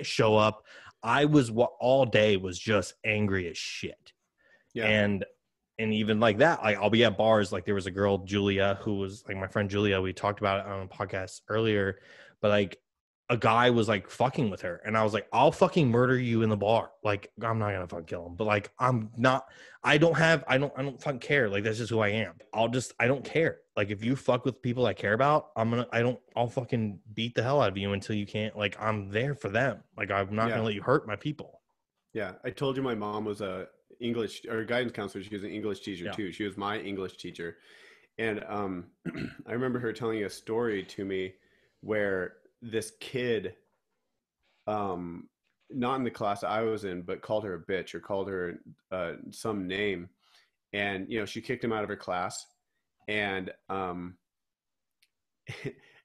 show up. I was all day was just angry as shit. Yeah. And even like that, like I'll be at bars. Like there was a girl, Julia, who was like my friend Julia. We talked about it on a podcast earlier, but like a guy was like fucking with her, and I was like, I'll fucking murder you in the bar. Like, I'm not gonna fucking kill him, but like I don't fucking care. Like, that's just who I am. I don't care. Like, if you fuck with people I care about, I'll fucking beat the hell out of you until you can't. Like, I'm there for them. Like, I'm not gonna let you hurt my people. Yeah, I told you my mom was a English or guidance counselor. She was an English teacher too. She was my English teacher, and I remember her telling a story to me where this kid, not in the class I was in, but called her a bitch or called her some name, and she kicked him out of her class, and and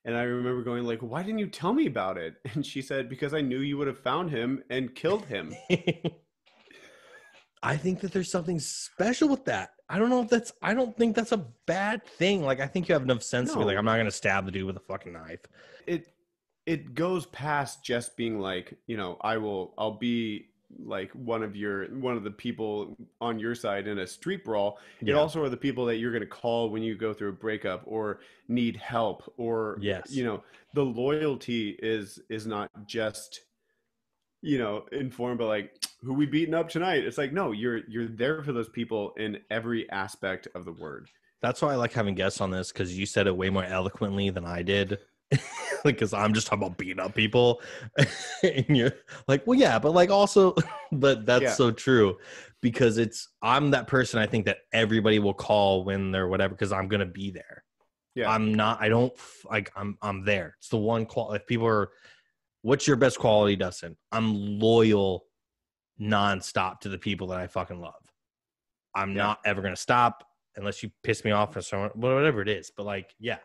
I remember going like, why didn't you tell me about it? And she said, because I knew you would have found him and killed him. I think that there's something special with that. I don't think that's a bad thing. Like, I think you have enough sense to be like, I'm not going to stab the dude with a fucking knife. It goes past just being like, I'll be like one of the people on your side in a street brawl. It also are the people that you're going to call when you go through a breakup or need help, or, the loyalty is not just, informed by like, who we beating up tonight. It's like, no, you're there for those people in every aspect of the word. That's why I like having guests on this, because you said it way more eloquently than I did. Like, because I'm just talking about beating up people. And you're like, well, yeah, but like also, but that's so true, because I'm that person I think that everybody will call when they're whatever, because I'm going to be there. Yeah. I'm there. It's the one quality. If people are, what's your best quality, Dustin? I'm loyal nonstop to the people that I fucking love. I'm not ever going to stop unless you piss me off or someone, whatever it is. But like, yeah,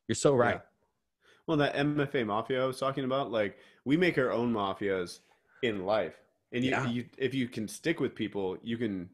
you're so right. Yeah. Well, that MFA mafia I was talking about, like we make our own mafias in life. And you if you can stick with people, you can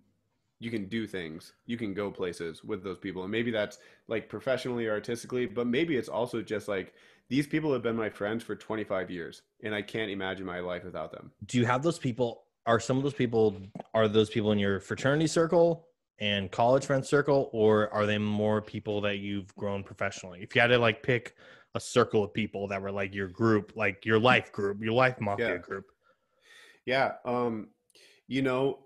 do things. You can go places with those people. And maybe that's like professionally or artistically, but maybe it's also just like these people have been my friends for 25 years and I can't imagine my life without them. Do you have those people? Are those people in your fraternity circle and college friend circle, or are they more people that you've grown professionally? If you had to like pick a circle of people that were like your group, like your life group, your life mafia group. Yeah. You know,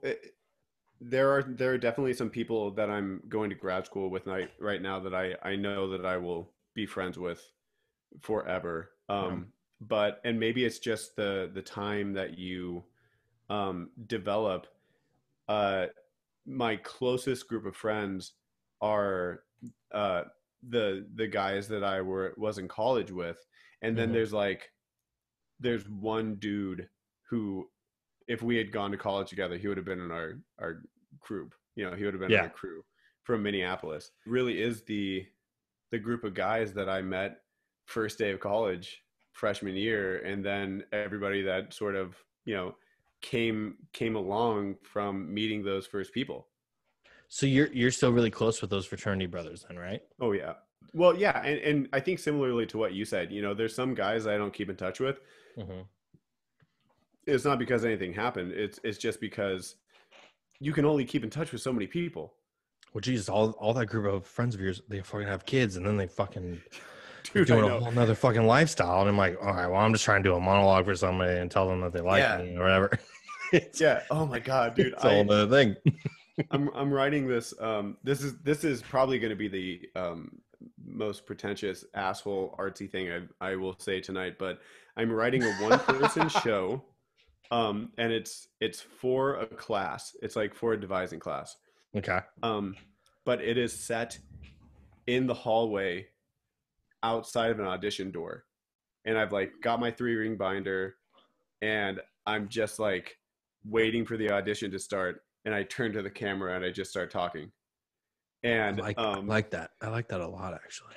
there are definitely some people that I'm going to grad school with right now that I know that I will be friends with forever. But, and maybe it's just the time that you develop. My closest group of friends are the guys that I was in college with. And then there's one dude who, if we had gone to college together, he would have been in our group. You know, he would have been in our crew from Minneapolis. It really is the group of guys that I met first day of college, freshman year, and then everybody that sort of, you know, came along from meeting those first people. So you're still really close with those fraternity brothers then, right? Oh yeah. Well, yeah, and I think similarly to what you said, you know, there's some guys I don't keep in touch with. It's not because anything happened. It's just because you can only keep in touch with so many people. Well, Jesus, all that group of friends of yours, they fucking have kids, and then they fucking doing a whole nother fucking lifestyle. And I'm like, all right, well, I'm just trying to do a monologue for somebody and tell them that they like me or whatever. Oh my God, dude. It's a whole other thing. I'm writing this. This is probably going to be the most pretentious asshole artsy thing I will say tonight, but I'm writing a one-person show. And it's for a class. It's like for a devising class. Okay. But it is set in the hallway outside of an audition door. And I've like got my 3-ring binder and I'm just like waiting for the audition to start. And I turn to the camera and I just start talking. And I like that. I like that a lot, actually.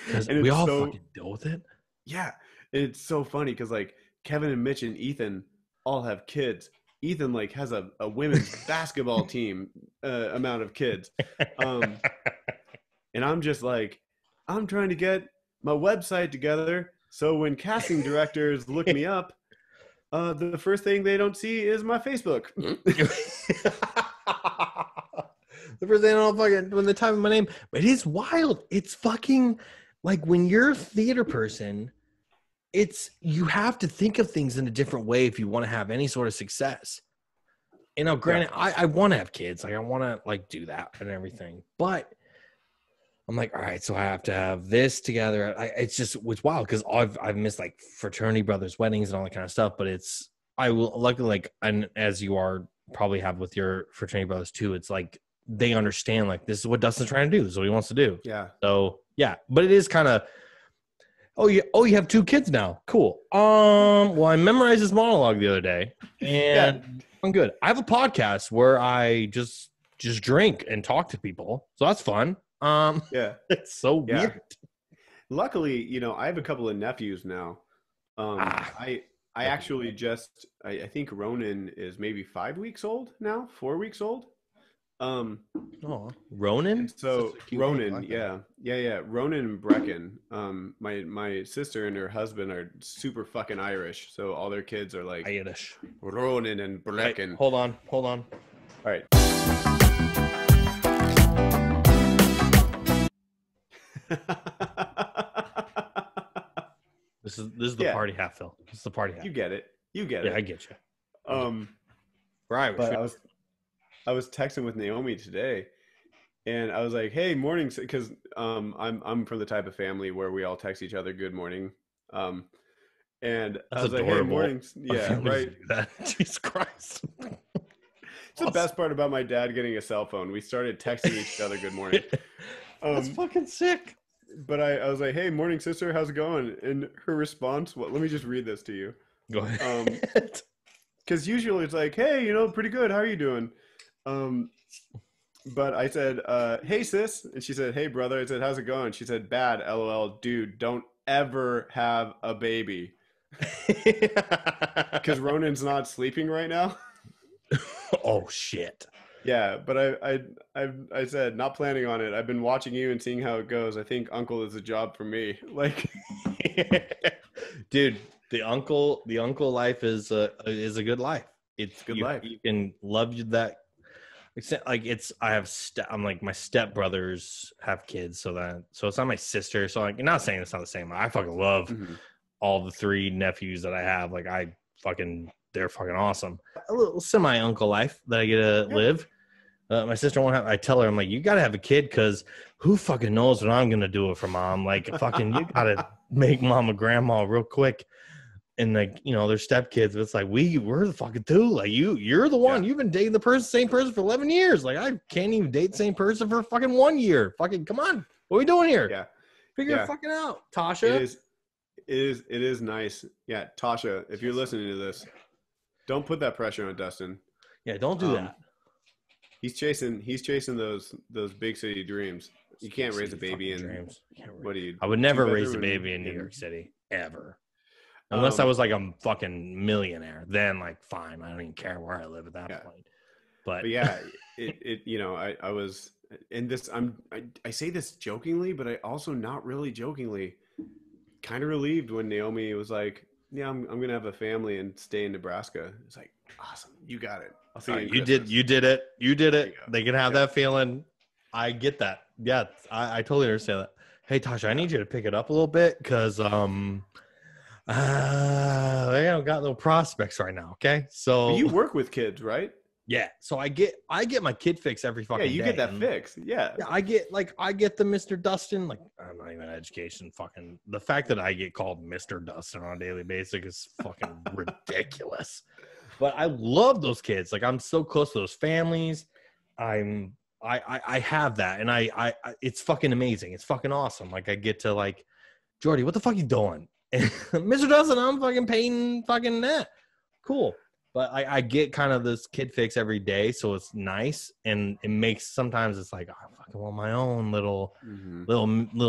Because we all fucking deal with it. Yeah. And it's so funny because like Kevin and Mitch and Ethan all have kids. Ethan like has a women's basketball team amount of kids. And I'm just like, I'm trying to get my website together. So when casting directors look me up, the first thing they don't see is my Facebook. The first thing I don't fucking, when they type in my name, but it's wild. It's fucking like when you're a theater person, you have to think of things in a different way if you want to have any sort of success. You know, granted, I want to have kids. Like I want to like do that and everything, but I'm like, all right, so I have to have this together. It's wild because I've missed like fraternity brothers' weddings and all that kind of stuff. But I will luckily like, and as you are probably have with your fraternity brothers too, it's like they understand like this is what Dustin's trying to do. This is what he wants to do. Yeah. So yeah, but it is kind of. Oh, you have 2 kids now. Cool. Well, I memorized this monologue the other day, and I'm good. I have a podcast where I just drink and talk to people, so that's fun. It's so weird. Luckily, you know, I have a couple of nephews now. I actually just I think Ronan is maybe 5 weeks old now, 4 weeks old. Ronan. So Ronan, Ronan and Brecken. My sister and her husband are super fucking Irish, so all their kids are like Irish. Ronan and Brecken. Hey, hold on. All right. This is the party hat, Phil. This is the party hat. You get it. Yeah, I get you. Right. But I was texting with Naomi today, and I was like, "Hey, morning," because I'm from the type of family where we all text each other "Good morning," and that's I was adorable. like, "Hey, morning," yeah, right. Jesus Christ. It's the best part about my dad getting a cell phone. We started texting each other "Good morning." That's fucking sick. But I was like, "Hey, morning, sister, how's it going?" And her response, let me just read this to you. Go ahead. because usually it's like, hey, pretty good. How are you doing? But I said, hey, sis. And she said, hey, brother. I said, how's it going? She said, bad, LOL. Dude, don't ever have a baby. Because Ronan's not sleeping right now. Oh, shit. Yeah, but I said, not planning on it. I've been watching you and seeing how it goes. I think uncle is a job for me. Like, dude, the uncle life is a good life. It's good life. You can love that. Like I'm like, my stepbrothers have kids, so it's not my sister. So like, you're not saying it's not the same. I fucking love all the 3 nephews that I have. Like they're fucking awesome. A little semi uncle life that I get to live. My sister won't have. I tell her, I'm like, you gotta have a kid because who fucking knows what I'm gonna do for mom? Like fucking, you gotta make mom a grandma real quick. And like, they're stepkids, but it's like we're the fucking 2. Like you're the one. You've been dating the same person for 11 years. Like I can't even date the same person for fucking 1 year. Fucking come on, what are we doing here? Yeah, figure it fucking out, Tasha. It is nice. Yeah, Tasha, if you're listening to this, don't put that pressure on Dustin. Yeah, don't do that. He's chasing those big city dreams. You can't raise a baby in dreams. What do you? I would never raise a baby in New York City ever. Unless I was like a fucking millionaire, then like fine, I don't even care where I live at that point. But yeah, I was in this. I say this jokingly, but I also not really jokingly. Kind of relieved when Naomi was like, "Yeah, I'm gonna have a family and stay in Nebraska." It's like, awesome, you got it. I'll see you. You did it. They can have that feeling. I get that. Yeah, I totally understand that. Hey, Tasha, I need you to pick it up a little bit because they don't got no prospects right now. Okay, so but you work with kids, right? Yeah, so I get my kid fix every fucking day. Yeah, you get that fix. Yeah, I get the Mr. Dustin. Like, I'm not even education. Fucking the fact that I get called Mr. Dustin on a daily basis is fucking ridiculous. But I love those kids. Like, I'm so close to those families. I have that, and I it's fucking amazing. It's fucking awesome. Like, I get to like, Jordy, what the fuck you doing? Mr. Dustin, I'm fucking painting fucking that. Cool. But I get kind of this kid fix every day, so it's nice, and it makes sometimes it's like, I fucking want my own little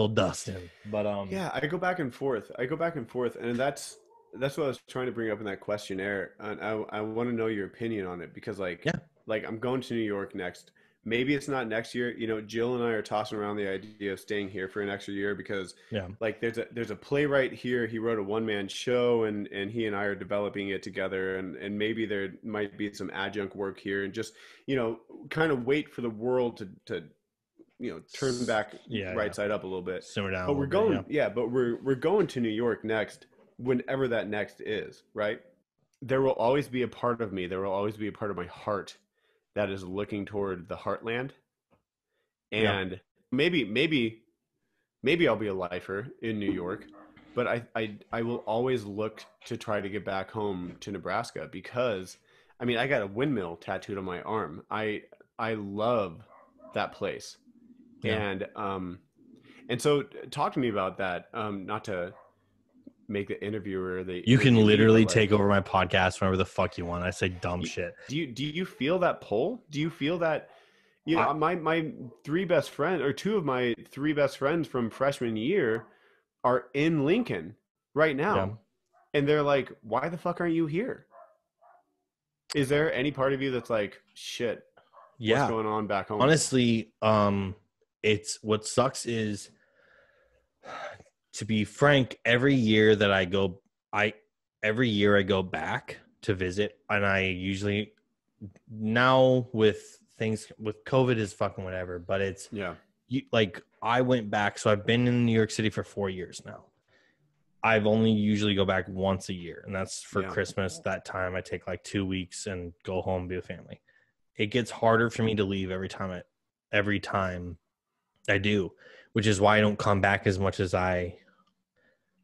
Dustin. But yeah, I go back and forth, and that's what I was trying to bring up in that questionnaire. And I want to know your opinion on it because like I'm going to New York next. Maybe it's not next year. Jill and I are tossing around the idea of staying here for an extra year because like there's a playwright here. He wrote a one-man show and he and I are developing it together. And maybe there might be some adjunct work here and just, kind of wait for the world to turn back right side up a little bit. Simmer down. But we're going, but we're going to New York next, whenever that next is, right? There will always be a part of me. There will always be a part of my heart that is looking toward the heartland, and maybe I'll be a lifer in New York, but I will always look to try to get back home to Nebraska because I got a windmill tattooed on my arm. I love that place, and so talk to me about that. Not to make the interviewer you can literally take over my podcast whenever the fuck you want. I say dumb shit. Do you feel that pull? Do you feel that my 3 best friends, or 2 of my 3 best friends from freshman year are in Lincoln right now, and they're like, why the fuck aren't you here? Is there any part of you that's like, shit, what's going on back home? Honestly, it's what sucks is, to be frank, every year I go back to visit, and I usually, now with things with COVID is fucking whatever, but it's like I went back, so I've been in New York City for 4 years now. I've only usually go back once a year, and that's for Christmas. That time I take like 2 weeks and go home and be with family. It gets harder for me to leave every time I do, which is why I don't come back as much as I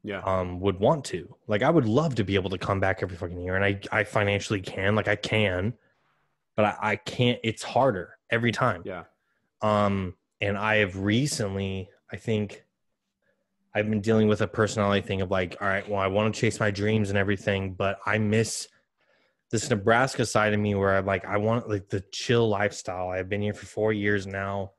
would want to. Like, I would love to be able to come back every fucking year, and I financially can. Like, I can, but I can't. It's harder every time. And I have recently, I think, I've been dealing with a personality thing of like, all right, well, I want to chase my dreams and everything, but I miss this Nebraska side of me where I'm like, I want like the chill lifestyle. I've been here for 4 years now,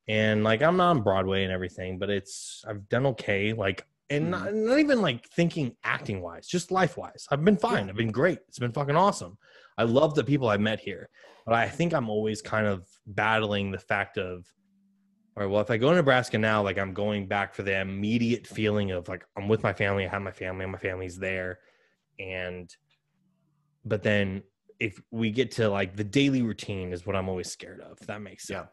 and like I'm not on Broadway and everything, but I've done okay. Like, and not even like thinking acting wise, just life wise. I've been fine. Yeah. I've been great. It's been fucking awesome. I love the people I've met here, but I think I'm always kind of battling the fact of, all right, well, if I go to Nebraska now, like I'm going back for the immediate feeling of like I'm with my family, I have my family, and my family's there, but then if we get to like the daily routine is what I'm always scared of. If that makes sense.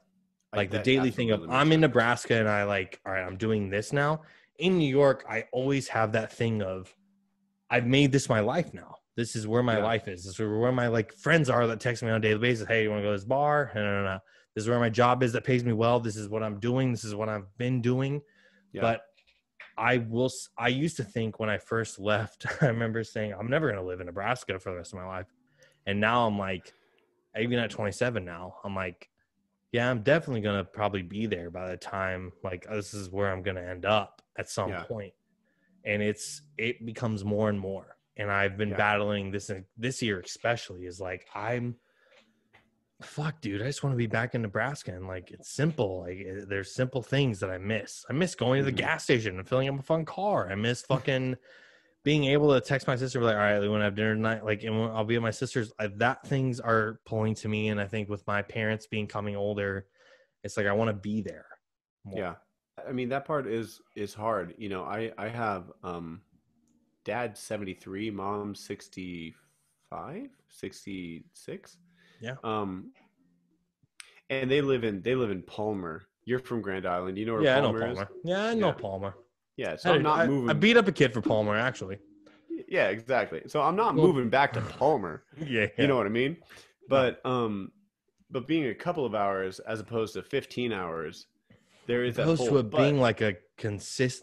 Yeah. Like the daily thing of I'm in Nebraska and I like, all right, I'm doing this now. In New York, I always have that thing of I've made this my life now. This is where my life is. This is where my like friends are that text me on a daily basis. Hey, you want to go to this bar? No. This is where my job is that pays me well. This is what I'm doing. This is what I've been doing. Yeah. But I used to think when I first left, I remember saying, I'm never going to live in Nebraska for the rest of my life. And now I'm like, even at 27 now, I'm like, yeah, I'm definitely going to probably be there by the time, like, this is where I'm going to end up at some point. And it becomes more and more. And I've been battling this year, especially is like, fuck, dude, I just want to be back in Nebraska. And like, it's simple. Like there's simple things that I miss. I miss going to the gas station and filling up a fun car. I miss fucking being able to text my sister, like, all right, we want to have dinner tonight. Like, and I'll be at my sister's. That things are pulling to me. And I think with my parents becoming older, it's like, I want to be there more. Yeah. I mean, that part is hard. You know, I have, dad 73, mom 65, 66. Yeah. And they live in Palmer. You're from Grand Island. You know where Palmer Palmer is? Yeah, I know Palmer. Yeah, I know Palmer. Yeah, so I'm not moving. I beat up a kid for Palmer, actually. Yeah, exactly. So I'm not moving back to Palmer. Yeah. You know what I mean? But being a couple of hours as opposed to 15 hours, there is that whole, opposed to it being like a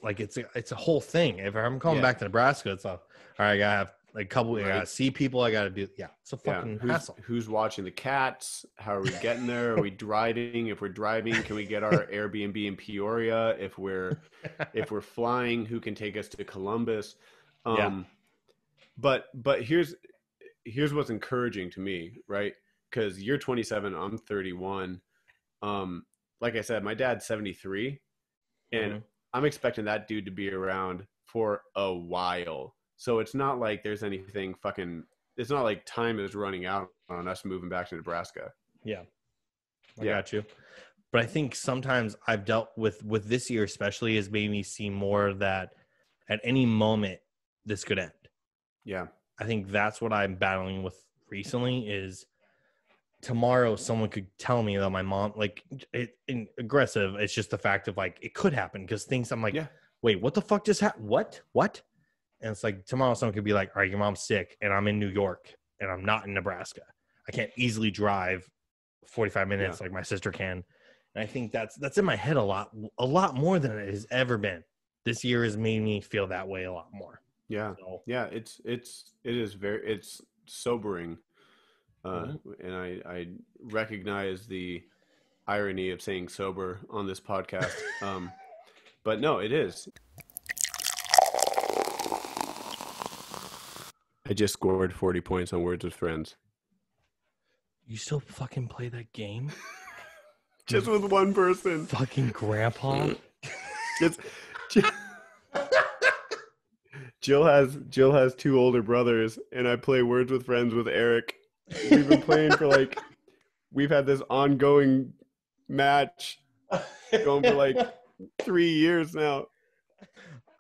like it's a whole thing. If I'm coming back to Nebraska, it's all right. I gotta have like a couple. I gotta see people. I gotta do. Yeah, it's a fucking hassle. Who's watching the cats? How are we getting there? Are we driving? If we're driving, can we get our Airbnb in Peoria? If we're flying, who can take us to Columbus? But here's what's encouraging to me, right? Because you're 27, I'm 31. Like I said, my dad's 73, and I'm expecting that dude to be around for a while. So it's not like there's anything it's not like time is running out on us moving back to Nebraska. Yeah. I got you. But I think sometimes I've dealt with this year especially has made me see more that at any moment this could end. Yeah. I think that's what I'm battling with recently is tomorrow someone could tell me that my mom, like aggressive. It's just the fact of like, it could happen because things I'm like, wait, what the fuck just happened? What? And it's like tomorrow someone could be like, all right, your mom's sick and I'm in New York and I'm not in Nebraska. I can't easily drive 45 minutes like my sister can. And I think that's in my head a lot more than it has ever been. This year has made me feel that way a lot more. Yeah. So. Yeah. It's sobering. And I recognize the irony of saying sober on this podcast. But no, it is. I just scored 40 points on Words with Friends. You still fucking play that game? Just with one person. Fucking grandpa. Jill has two older brothers, and I play Words with Friends with Eric. We've been playing for we've had this ongoing match going for 3 years now.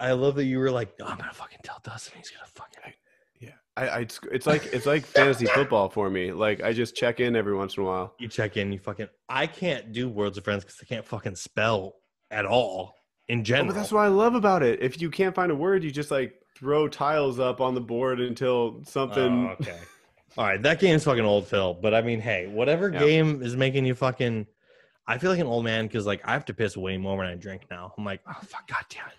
I love that you were like, no, I'm gonna fucking tell Dustin he's gonna fucking. It's like fantasy football for me. Like I just check in every once in a while. You check in, I can't do Words of Friends because I can't fucking spell at all in general. But that's what I love about it. If you can't find a word, you just throw tiles up on the board until something. Oh, okay. All right, that game's fucking old, Phil. But I mean, hey, whatever game is making you fucking. I feel like an old man because I have to piss way more when I drink now. I'm like, oh fuck, goddamn it.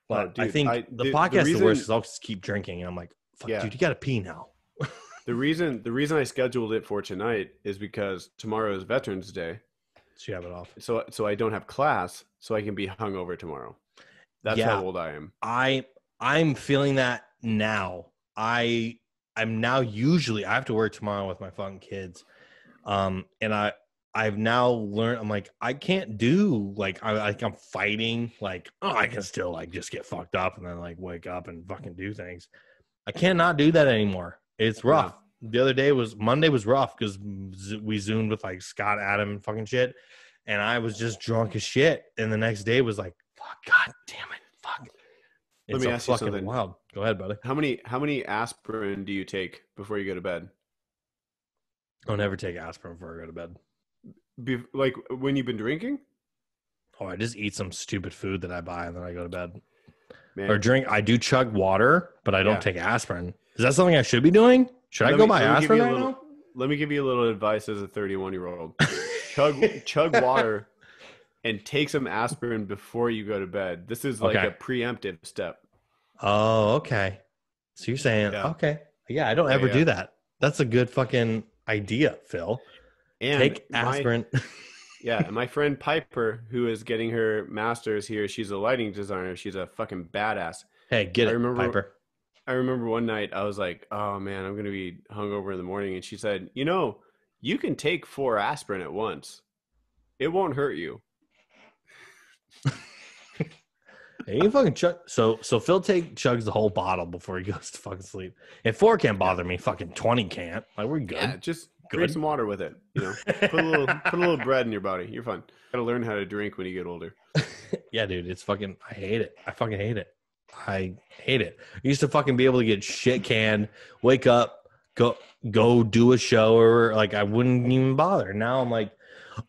But dude, I think the podcast is the worst because I'll just keep drinking, and I'm like, fuck, dude, you gotta pee now. The reason I scheduled it for tonight is because tomorrow is Veterans Day. So you have it off. So I don't have class, so I can be hungover tomorrow. That's how old I am. I'm feeling that now. I I'm now usually I have to work tomorrow with my fucking kids. And I've now learned, I'm like, I can't do like I'm fighting, like, oh, I can still like just get fucked up and then like wake up and fucking do things. I cannot do that anymore. It's rough. Yeah. The other day Monday was rough because we zoomed with like Scott, Adam, and fucking shit. And I was just drunk as shit. And the next day was like, fuck, God damn it. Fuck. Let me ask you something. Wild. Go ahead, buddy. How many aspirin do you take before you go to bed? I'll never take aspirin before I go to bed. Like when you've been drinking? Oh, I just eat some stupid food that I buy and then I go to bed. Man. Or drink. I do chug water, but I don't take aspirin. Is that something I should be doing? Should I go buy aspirin right now? Let me give you a little advice as a 31-year-old. chug water and take some aspirin before you go to bed. This is like a preemptive step. Oh, okay. So you're saying, okay. Yeah, I don't ever do that. That's a good fucking idea, Phil. And take aspirin. And my friend Piper, who is getting her master's here, she's a lighting designer. She's a fucking badass. Hey, Piper. I remember one night I was like, oh man, I'm going to be hungover in the morning. And she said, you can take 4 aspirin at once. It won't hurt you. Hey, you fucking chug. So Phil chugs the whole bottle before he goes to fucking sleep. If 4 can't bother me, fucking 20 can't. Like, we're good. Yeah, just drink some water with it. Put a little bread in your body. You're fine. Gotta learn how to drink when you get older. Yeah, dude, it's fucking. I hate it. I fucking hate it. I hate it. I used to fucking be able to get shit canned, wake up, go do a show, or like I wouldn't even bother. Now I'm like,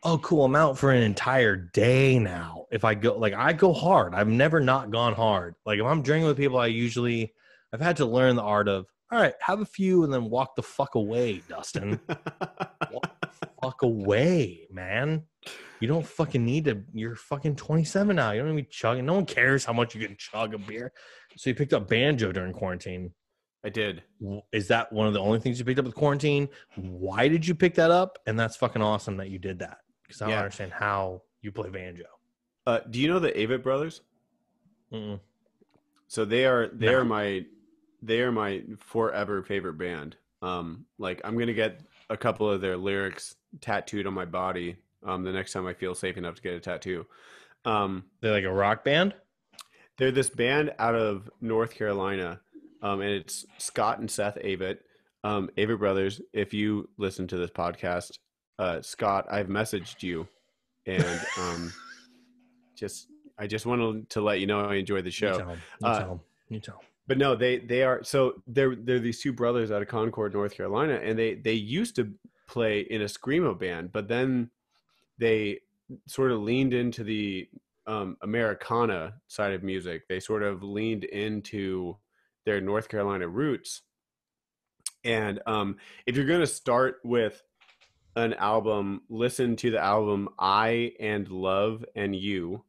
oh, cool, I'm out for an entire day now. If I go, like, I go hard. I've never not gone hard. Like, if I'm drinking with people, I've had to learn the art of, all right, have a few and then walk the fuck away, Dustin. Walk the fuck away, man. You don't fucking need to. You're fucking 27 now. You don't even be chugging. No one cares how much you can chug a beer. So you picked up banjo during quarantine. I did. Is that one of the only things you picked up with quarantine? Why did you pick that up? And that's fucking awesome that you did that. Because I don't understand how you play banjo. Do you know the Avett Brothers? Mm-mm. So they are my forever favorite band. Like I'm gonna get a couple of their lyrics tattooed on my body. The next time I feel safe enough to get a tattoo. They're like a rock band? They're this band out of North Carolina. And it's Scott and Seth Avett. Avett Brothers, if you listen to this podcast, Scott, I've messaged you. And I just wanted to let you know I enjoyed the show. You tell them. But no, they are, so they're these 2 brothers out of Concord, North Carolina, and they used to play in a screamo band, but then they sort of leaned into the Americana side of music. They sort of leaned into their North Carolina roots. And if you're going to start with an album, listen to the album I and Love and You.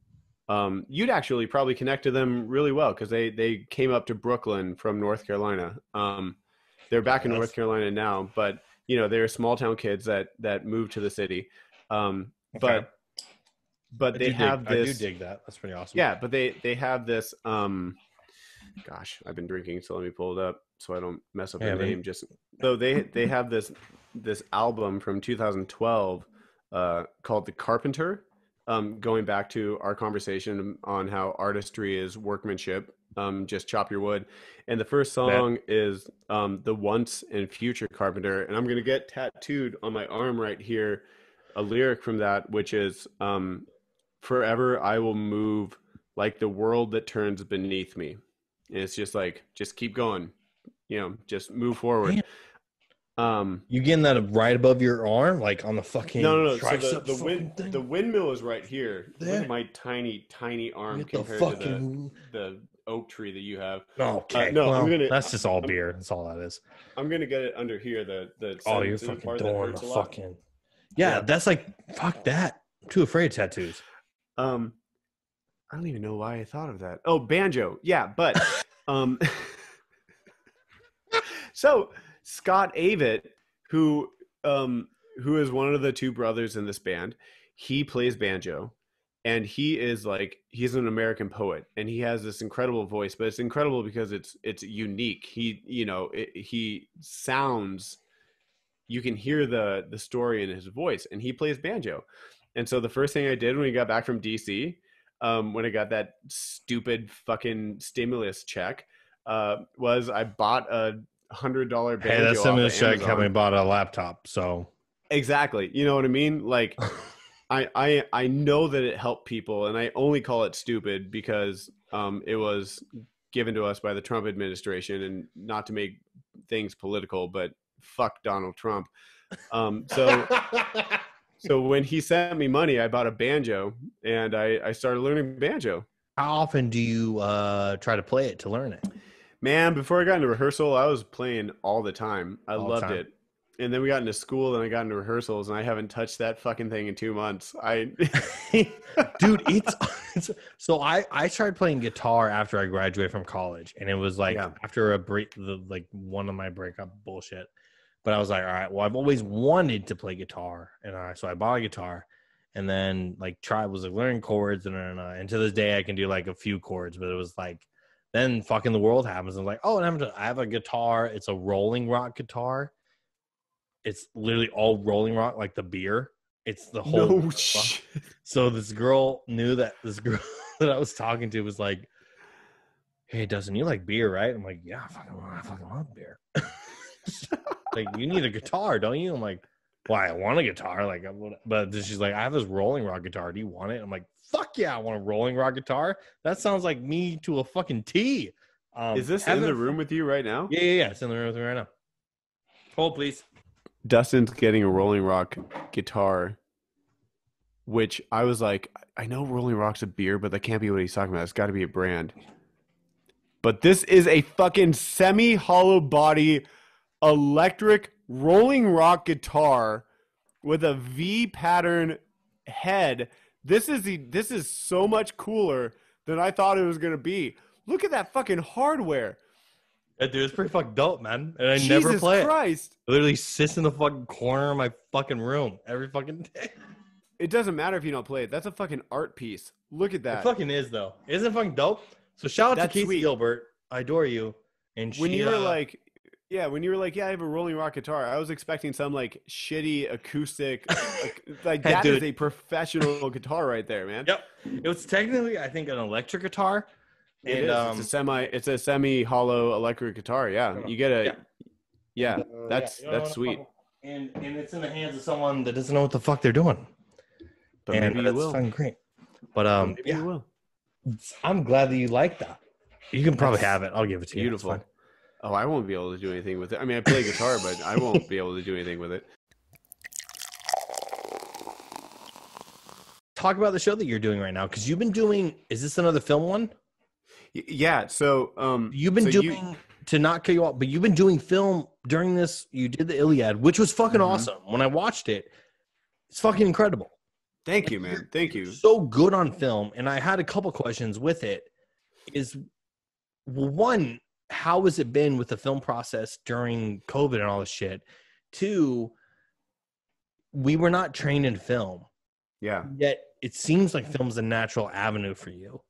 You'd actually probably connect to them really well because they came up to Brooklyn from North Carolina. They're back in North Carolina now, but they're small town kids that moved to the city. But they have this. I do dig that. That's pretty awesome. Yeah, but they have this. Gosh, I've been drinking, so let me pull it up so I don't mess up the name. Just so they have this album from 2012 called The Carpenter. Going back to our conversation on how artistry is workmanship. Just chop your wood. And the first song is The Once and Future Carpenter, and I'm gonna get tattooed on my arm right here a lyric from that, which is forever I will move like the world that turns beneath me. And it's just like, just keep going, just move forward. You getting that right above your arm, like on the fucking no. So the windmill is right here. Look at my tiny arm compared to the oak tree that you have. Okay, that's just all beer. That's all that is. I'm gonna get it under here. You're fucking doing the fucking. Yeah, that's like fuck that. I'm too afraid of tattoos. I don't even know why I thought of that. Oh, banjo. Yeah, but so Scott Avett, who is one of the 2 brothers in this band, he plays banjo. and he's an American poet, and he has this incredible voice, but it's incredible because it's unique. He sounds, you can hear the story in his voice, and he plays banjo. And so the first thing I did when we got back from DC, when I got that stupid fucking stimulus check, was I bought a $100 banjo. Hey, that off stimulus of check Amazon. helped me bought a laptop. So Exactly, you know what I mean? Like, I know that it helped people, and I only call it stupid because it was given to us by the Trump administration, and not to make things political, but fuck Donald Trump. So when he sent me money, I bought a banjo, and I started learning banjo. how often do you try to play it to learn it? Man, before I got into rehearsal, I was playing all the time. I All the loved time. it. And then we got into school, and I got into rehearsals, and I haven't touched that fucking thing in 2 months. Dude, it's so I started playing guitar after I graduated from college, and it was like Yeah. after one of my breakup bullshit. But I was like, all right, well, I've always wanted to play guitar, and so I bought a guitar, and then was learning chords, and to this day I can do like a few chords, but it was like then fucking the world happens. I'm like, oh, and I have a guitar. It's a Rolling Rock guitar. It's literally all Rolling Rock, like the beer. It's the whole. No shit. So this girl knew that this girl that I was talking to was like, "Hey, Dustin, you like beer, right?" I'm like, "Yeah, I fucking love beer." Like, you need a guitar, don't you? I'm like, "Why? I want a guitar." Like, but then she's like, "I have this Rolling Rock guitar. Do you want it?" I'm like, "Fuck yeah, I want a Rolling Rock guitar. That sounds like me to a fucking T." Is this in the room with you right now? Yeah. It's in the room with me right now. Hold, please. Dustin's getting a Rolling Rock guitar, which I was like, I know Rolling Rock's a beer, but that can't be what he's talking about. It's got to be a brand. But this is a fucking semi-hollow body electric Rolling Rock guitar with a V pattern head. This is so much cooler than I thought it was going to be. Look at that fucking hardware. Yeah, dude, it's pretty fucking dope, man. And I Jesus never play Christ. it. It literally sits in the fucking corner of my fucking room every fucking day. It doesn't matter if you don't play it. That's a fucking art piece. Look at that. It fucking is, though. Isn't it fucking dope? So shout out That's to Casey sweet. Gilbert. I adore you. And When she, you were like, yeah, I have a Rolling Rock guitar, I was expecting some like shitty acoustic, like Hey, that dude. is a professional guitar right there, man. Yep. It was technically, I think, an electric guitar. It And is. It's a semi-hollow electric guitar. Yeah, you get a, yeah, that's sweet. And it's in the hands of someone that doesn't know what the fuck they're doing. But And maybe you that's will. fucking great. But Maybe yeah, you will. I'm glad that you like that. You can probably That's have it. I'll give it to you. It's Beautiful. fine. Oh, I won't be able to do anything with it. I mean, I play guitar, but I won't be able to do anything with it. Talk about the show that you're doing right now, because you've been doing. Is this another film one? Yeah. So, You've been doing to not cut you off, but you've been doing film during this. You did the Iliad, which was fucking awesome. When I watched it, it's fucking incredible. Thank you, man. Thank you. So good on film, and I had a couple questions with it. Is one, how has it been with the film process during COVID and all this shit? Two, we were not trained in film, Yeah. yet it seems like film's a natural avenue for you.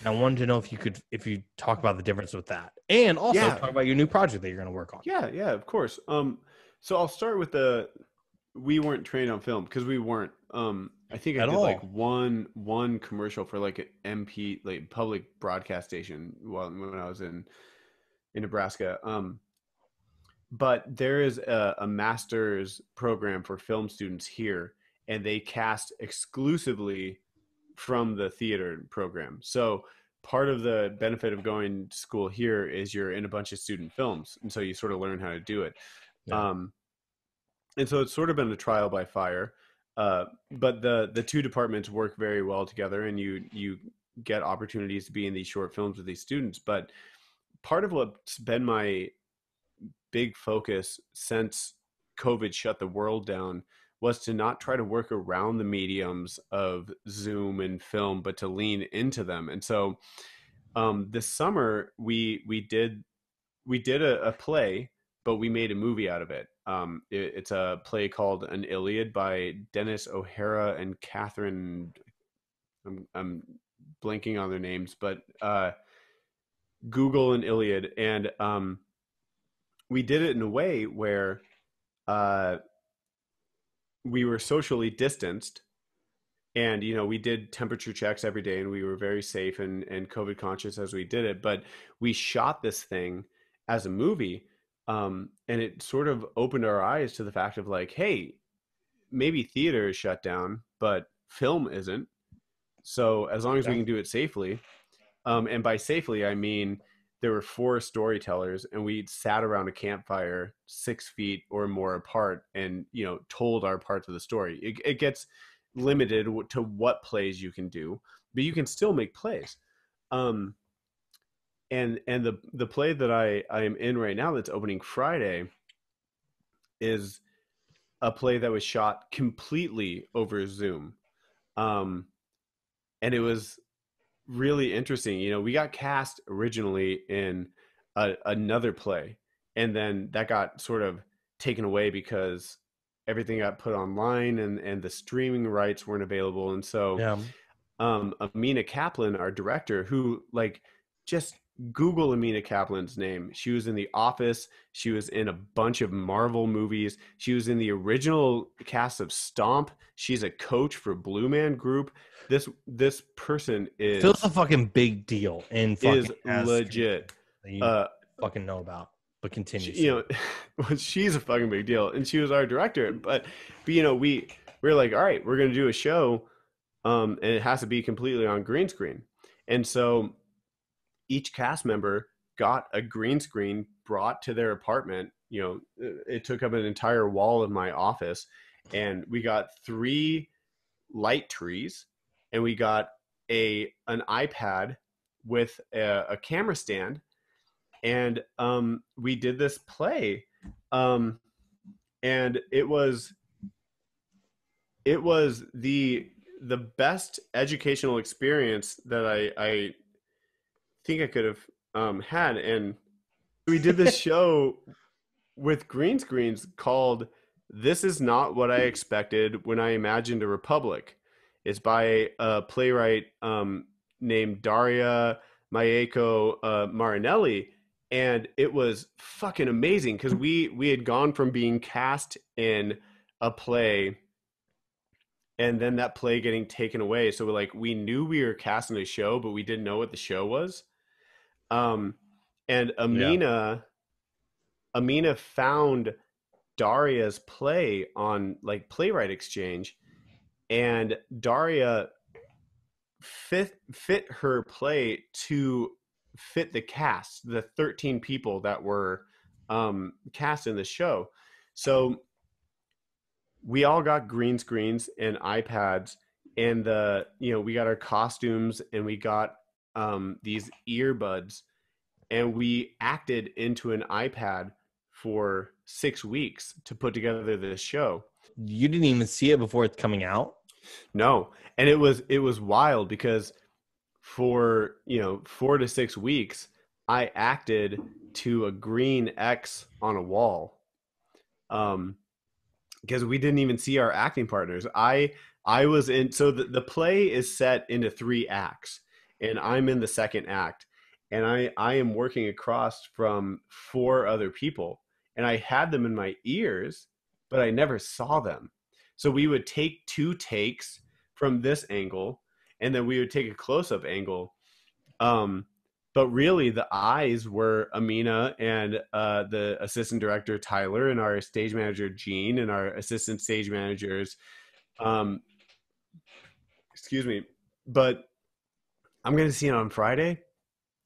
And I wanted to know if you talk about the difference with that, and also talk about your new project that you're going to work on. Yeah, of course. So I'll start with we weren't trained on film because we weren't. I think I did like one commercial for like an MP, like public broadcast station when I was in Nebraska. But there is a master's program for film students here, and they cast exclusively from the theater program. So part of the benefit of going to school here is you're in a bunch of student films, and so you sort of learn how to do it. Yeah. And so it's sort of been a trial by fire. But the two departments work very well together, and you get opportunities to be in these short films with these students. But part of what's been my big focus since COVID shut the world down was to not try to work around the mediums of Zoom and film, but to lean into them. And so this summer we did a play, but we made a movie out of it. It's a play called An Iliad by Dennis O'Hara and Catherine. I'm blanking on their names, but Google and Iliad, and we did it in a way where uh, we were socially distanced, and we did temperature checks every day, and we were very safe and COVID conscious as we did it. But we shot this thing as a movie, and it sort of opened our eyes to the fact of like, hey, maybe theater is shut down, but film isn't. So as long as we can do it safely, and by safely I mean there were 4 storytellers, and we sat around a campfire 6 feet or more apart, and told our parts of the story. It gets limited to what plays you can do, but you can still make plays. And the play that I am in right now that's opening Friday is a play that was shot completely over Zoom. And it was really interesting. We got cast originally in another play, and then that got sort of taken away because everything got put online, and the streaming rights weren't available. And so Amina Kaplan, our director, who just Google Amina Kaplan's name. She was in The Office. She was in a bunch of Marvel movies. She was in the original cast of Stomp. She's a coach for Blue Man Group. This person feels a fucking big deal and is legit. You fucking know about, but continue. She's a fucking big deal, and she was our director. But we're like, all right, we're gonna do a show, and it has to be completely on green screen. And so each cast member got a green screen brought to their apartment. It took up an entire wall of my office, and we got 3 light trees, and we got an iPad with a camera stand, and we did this play, and it was the best educational experience that I think I could have had. And we did this show with green screens called "This Is Not What I Expected When I Imagined a Republic." It's by a playwright named Daria Mayeko Marinelli, and it was fucking amazing because we had gone from being cast in a play, and then that play getting taken away. So we knew we were cast in a show, but we didn't know what the show was. And Amina found Daria's play on Playwright Exchange, and Daria fit her play to fit the cast, the 13 people that were cast in the show. So we all got green screens and iPads, and we got our costumes, and we got these earbuds, and we acted into an iPad for 6 weeks to put together this show. You didn't even see it before it's coming out? No. And it was wild because for 4 to 6 weeks I acted to a green X on a wall, because we didn't even see our acting partners. I was in, so the play is set into 3 acts, and I'm in the second act, and I am working across from 4 other people, and I had them in my ears, but I never saw them. So we would take 2 takes from this angle, and then we would take a close-up angle. But really the eyes were Amina and the assistant director Tyler, and our stage manager Gene, and our assistant stage managers. Excuse me. But I'm going to see it on Friday,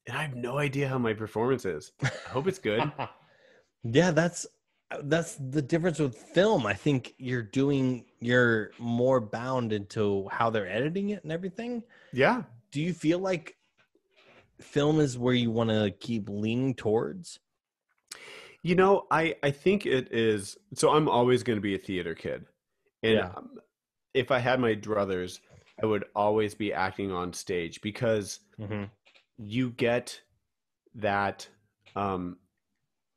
and I have no idea how my performance is. I hope it's good. Yeah, that's the difference with film. I think you're more bound into how they're editing it and everything. Yeah. Do you feel like film is where you want to keep leaning towards? I think it is. So I'm always going to be a theater kid. And if I had my druthers, I would always be acting on stage, because you get that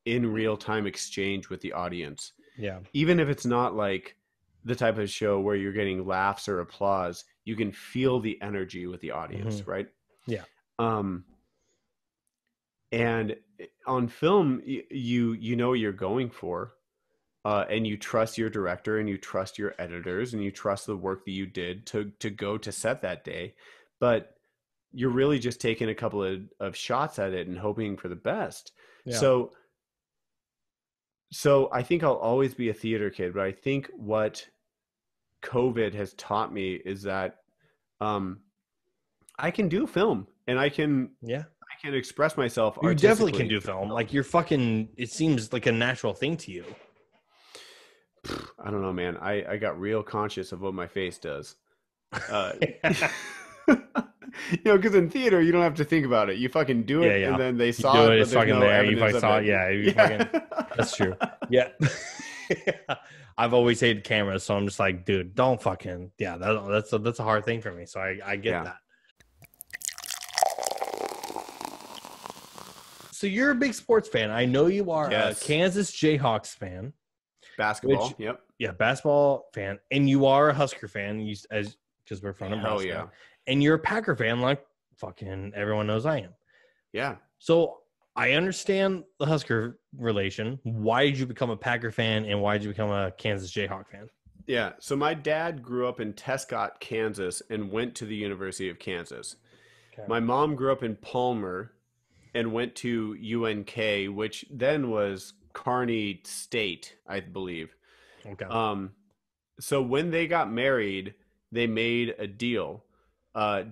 in real time exchange with the audience. Yeah. Even if it's not like the type of show where you're getting laughs or applause. You can feel the energy with the audience, Mm-hmm. right? Yeah. And on film, you know what you're going for, and you trust your director, and you trust your editors, and you trust the work that you did to go to set that day. But you're really just taking a couple of shots at it and hoping for the best. Yeah. So I think I'll always be a theater kid, but I think what COVID has taught me is that I can do film, and I can express myself You artistically. definitely can do film. Like you're fucking, it seems like a natural thing to you. I don't know, man. I got real conscious of what my face does. Because in theater, you don't have to think about it. You fucking do it, and then they saw it, it's but fucking no there. You fucking saw it. Yeah. That's true. Yeah. I've always hated cameras, so I'm just like, dude, don't fucking, that's a hard thing for me. So I get that. So you're a big sports fan. I know you are a Kansas Jayhawks fan. Basketball, yep. Yeah, basketball fan. And you are a Husker fan, because we're from Nebraska. Hell yeah. And you're a Packer fan like fucking everyone knows I am. Yeah. So I understand the Husker relation. Why did you become a Packer fan, and why did you become a Kansas Jayhawk fan? Yeah. So my dad grew up in Tescott, Kansas, and went to the University of Kansas. Okay. My mom grew up in Palmer and went to UNK, which then was Kearney State, I believe. Okay. So when they got married, they made a deal.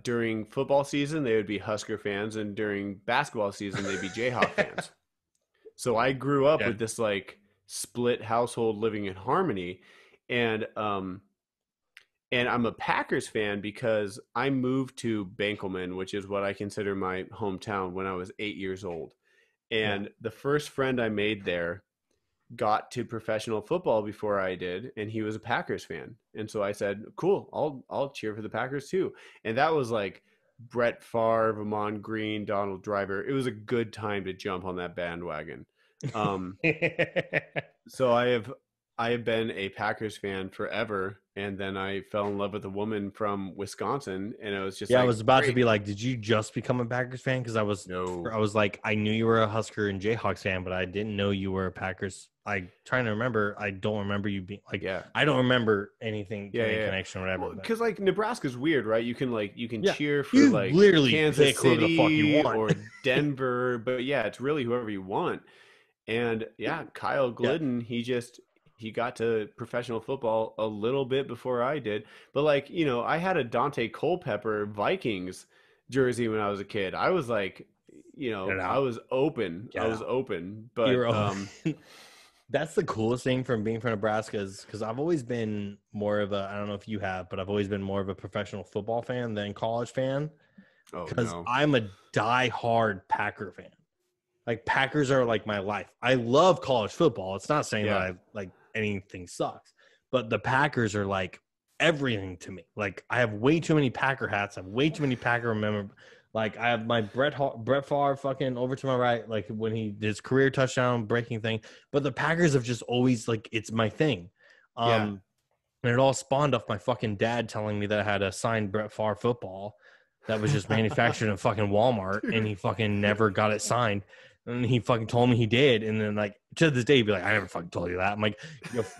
During football season, they would be Husker fans, and during basketball season, they'd be Jayhawk fans. So I grew up with this like split household living in harmony, and I'm a Packers fan because I moved to Benkelman, which is what I consider my hometown, when I was 8 years old. And the first friend I made there got to professional football before I did, and he was a Packers fan. And so I said, cool, I'll cheer for the Packers too. And that was like Brett Favre, Amon Green, Donald Driver. It was a good time to jump on that bandwagon. So I have been a Packers fan forever, and then I fell in love with a woman from Wisconsin, and it was just I was about to be like, did you just become a Packers fan? Because I was like, I knew you were a Husker and Jayhawks fan, but I didn't know you were a Packers. I trying to remember. I don't remember you being like, I don't remember anything, connection or whatever. Because like Nebraska's weird, right? You can cheer for like literally Kansas City the fuck you want. or Denver, but it's really whoever you want. And Kyle Glidden, he got to professional football a little bit before I did. But like, I had a Dante Culpepper Vikings jersey when I was a kid. I was like, I was open. But that's the coolest thing from being from Nebraska is because I've always been more of I don't know if you have, but I've always been more of a professional football fan than college fan. Because I'm a diehard Packer fan. Like Packers are like my life. I love college football. It's not saying that I like anything sucks, but the Packers are like everything to me. Like I have way too many Packer hats. I have way too many Packer memorabilia. Like I have my Brett Favre fucking over to my right, like when he did his career touchdown breaking thing. But the Packers have just always like it's my thing. And it all spawned off my fucking dad telling me that I had a signed Brett Favre football that was just manufactured in fucking Walmart, and he fucking never got it signed. And he fucking told me he did. And then, like, to this day, he'd be like, I never fucking told you that. I'm like,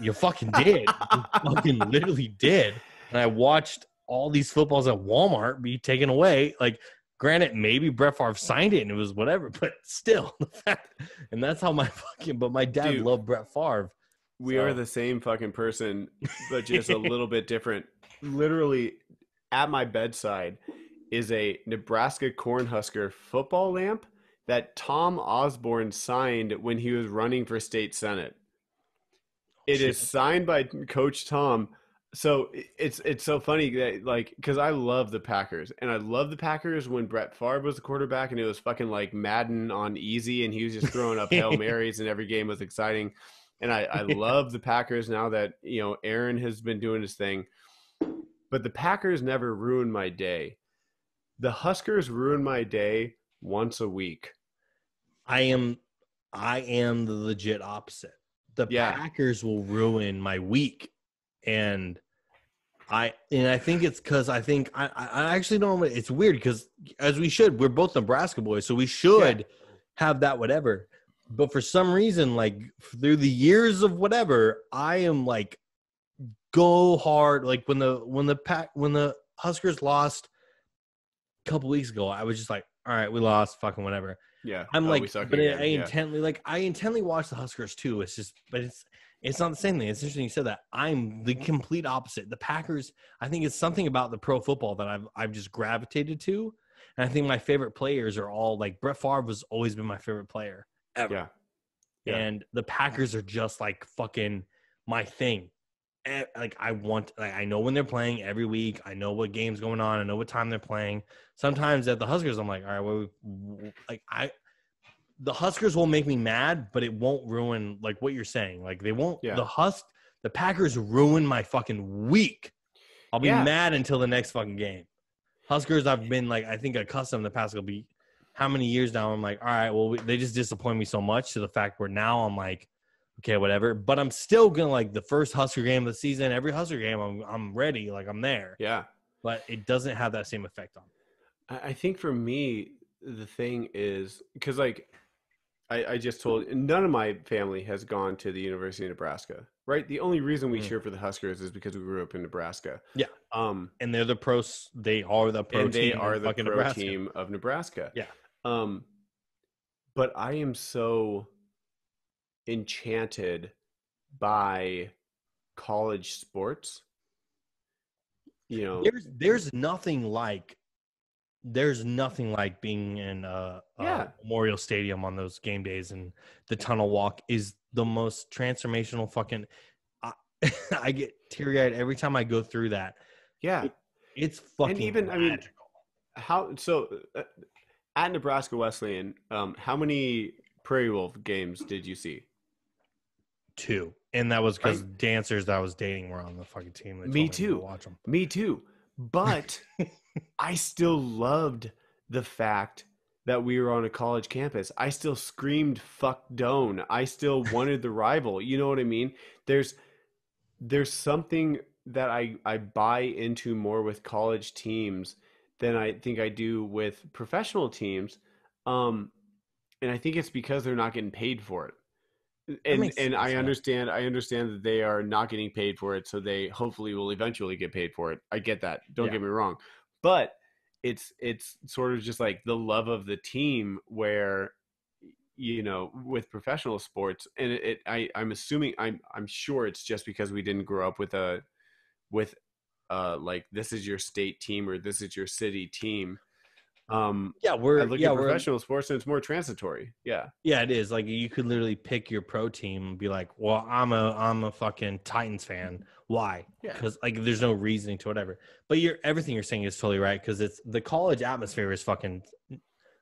you fucking did. You fucking literally did. And I watched all these footballs at Walmart be taken away. Like, granted, maybe Brett Favre signed it and it was whatever, but still. And that's how but my dad loved Brett Favre. We are the same fucking person, but just a little bit different. Literally, at my bedside is a Nebraska Cornhusker football lamp that Tom Osborne signed when he was running for state senate. It is signed by Coach Tom. So it's so funny that like, because I love the Packers, and I love the Packers when Brett Favre was the quarterback, and it was fucking like Madden on easy, and he was just throwing up Hail Marys, and every game was exciting. And I love the Packers now that Aaron has been doing his thing. But the Packers never ruined my day. The Huskers ruin my day once a week. I am the legit opposite. The Packers will ruin my week and I think it's because I actually don't know. It's weird because we're both Nebraska boys, so we should have that whatever. But for some reason, like through the years of whatever, I am like go hard. Like when the Huskers lost a couple weeks ago, I was just like, all right, we lost, fucking whatever. Yeah, I'm we like, suck but again. I intently watch the Huskers too. It's just, but it's not the same thing. It's interesting you said that. I'm the complete opposite. The Packers, I think it's something about the pro football that I've just gravitated to. And I think my favorite players are all like Brett Favre has always been my favorite player ever. Yeah. And the Packers are just like fucking my thing. And like I know when they're playing every week. I know what game's going on. I know what time they're playing. Sometimes at the Huskers, I'm like, all right, the Huskers will make me mad, but it won't ruin like what you're saying. Like they won't. Yeah. The Packers ruin my fucking week. I'll be mad until the next fucking game. Huskers, I've been like I think accustomed the past will be how many years now. I'm like, all right, well they just disappoint me so much to the fact where now I'm like, okay, whatever. But I'm still gonna like the first Husker game of the season. Every Husker game, I'm ready. Like I'm there. Yeah. But it doesn't have that same effect on me. I think for me, the thing is because like. I just told none of my family has gone to the University of Nebraska, right? The only reason we cheer for the Huskers is because we grew up in Nebraska. Yeah. And they're the pros. They are the pro and team. They are the pro Nebraska. Team of Nebraska. Yeah. But I am so enchanted by college sports. You know, there's nothing like being in Memorial Stadium on those game days, and the tunnel walk is the most transformational fucking I get teary-eyed every time I go through that. Yeah. It's fucking and even magical. At Nebraska Wesleyan, how many Prairie Wolf games did you see? 2. And that was because dancers that I was dating were on the fucking team. Me too. Watch them. Me too. But I still loved the fact that we were on a college campus. I still screamed "fuck Doan." I still wanted the rival. You know what I mean? There's something that I buy into more with college teams than I think I do with professional teams. And I think it's because they're not getting paid for it. And I understand that they are not getting paid for it, so they hopefully will eventually get paid for it. I get that. Don't get me wrong. But it's sort of just like the love of the team where, you know, with professional sports, and I'm assuming I'm sure it's just because we didn't grow up with like this is your state team or this is your city team. I look at professional sports and it's more transitory. Yeah, it is. Like you could literally pick your pro team and be like, well, I'm a fucking Titans fan. Why? Because like there's no reasoning to whatever. But everything you're saying is totally right, because it's the college atmosphere is fucking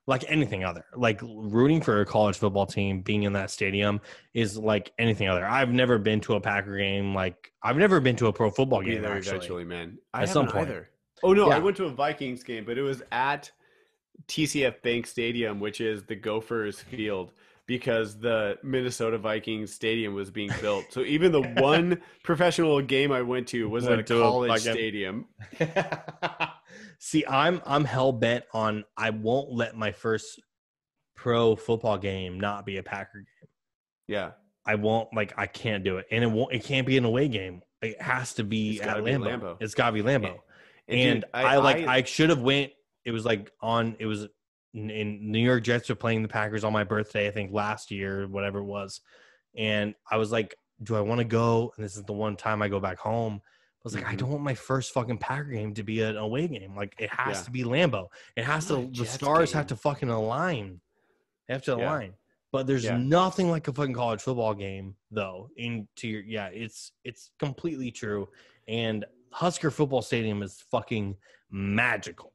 like anything other. Like rooting for a college football team, being in that stadium is like anything other. I've never been to a Packer game. Like I've never been to a pro football game. Eventually, man. At some point. Either. Oh no, I went to a Vikings game, but it was at TCF Bank Stadium, which is the Gophers field, because the Minnesota Vikings stadium was being built. So even the one professional game I went to was at a college stadium. See, I'm hell bent on I won't let my first pro football game not be a Packer game. Yeah. I won't, like I can't do it. And it can't be an away game. It has to be at Lambeau. It's gotta be Lambeau. And dude, I should have went. It was in New York Jets were playing the Packers on my birthday, I think last year, whatever it was. And I was like, do I want to go? And this is the one time I go back home. I was like, I don't want my first fucking Packer game to be an away game. Like it has to be Lambeau. It has to, the stars have to fucking align. They have to align. But there's nothing like a fucking college football game though. It's completely true. And Husker football stadium is fucking magical.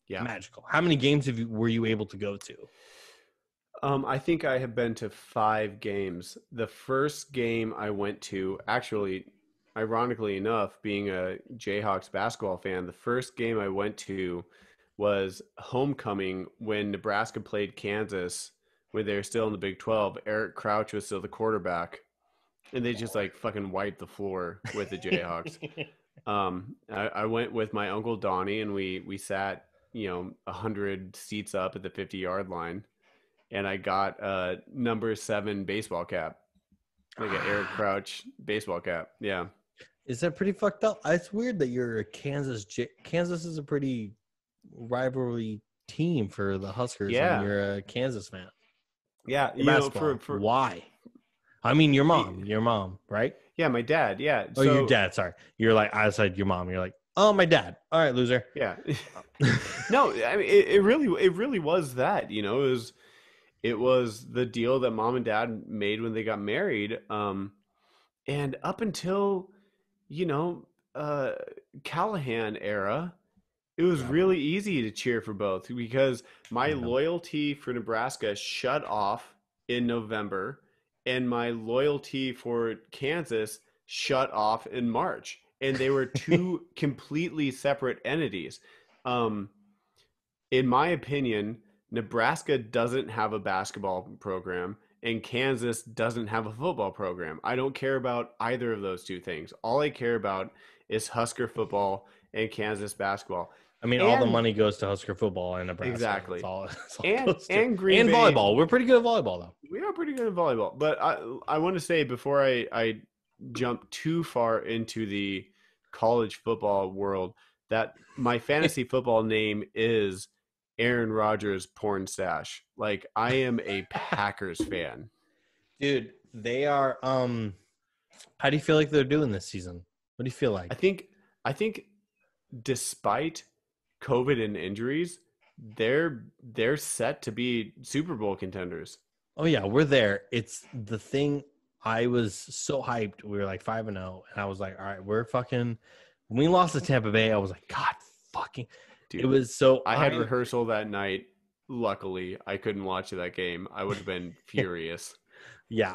Yeah, magical. How many games were you able to go to? I think I have been to 5 games. The first game I went to, actually, ironically enough, being a Jayhawks basketball fan, the first game I went to was homecoming when Nebraska played Kansas when they were still in the Big 12. Eric Crouch was still the quarterback. and they just like fucking wiped the floor with the Jayhawks. I went with my uncle Donnie, and we sat 100 seats up at the 50-yard line, and I got a number 7 baseball cap, like an Eric Crouch baseball cap. Yeah. Is that pretty fucked up? It's weird that you're a Kansas is a pretty rivalry team for the Huskers, Yeah. and you're a Kansas fan. Yeah, for why? I mean, your mom, right? Yeah, my dad. Yeah. Oh, your dad. Sorry, you're like, I said your mom. You're like, oh, my dad. All right, loser. Yeah. No, I mean, it really was that. It was the deal that mom and dad made when they got married. And up until Callahan era, it was really easy to cheer for both, because my loyalty for Nebraska shut off in November, and my loyalty for Kansas shut off in March. And they were two completely separate entities. In my opinion, Nebraska doesn't have a basketball program, and Kansas doesn't have a football program. I don't care about either of those two things. All I care about is Husker football and Kansas basketball. I mean, all the money goes to Husker football and Nebraska. Exactly. That's all And Green Bay. Volleyball. We're pretty good at volleyball, though. We are pretty good at volleyball. But I want to say, before I jump too far into the college football world, that my fantasy football name is Aaron Rodgers porn stash. Like, I am a Packers fan. Dude, they are how do you feel like they're doing this season? What do you feel like? I think despite COVID and injuries, they're set to be Super Bowl contenders. Oh yeah, we're there. It's the thing. I was so hyped. We were like 5-0, and I was like, all right, we're fucking. When we lost to Tampa Bay, I was like, God fucking. Dude, it was so. I had rehearsal that night. Luckily, I couldn't watch that game. I would have been furious. Yeah,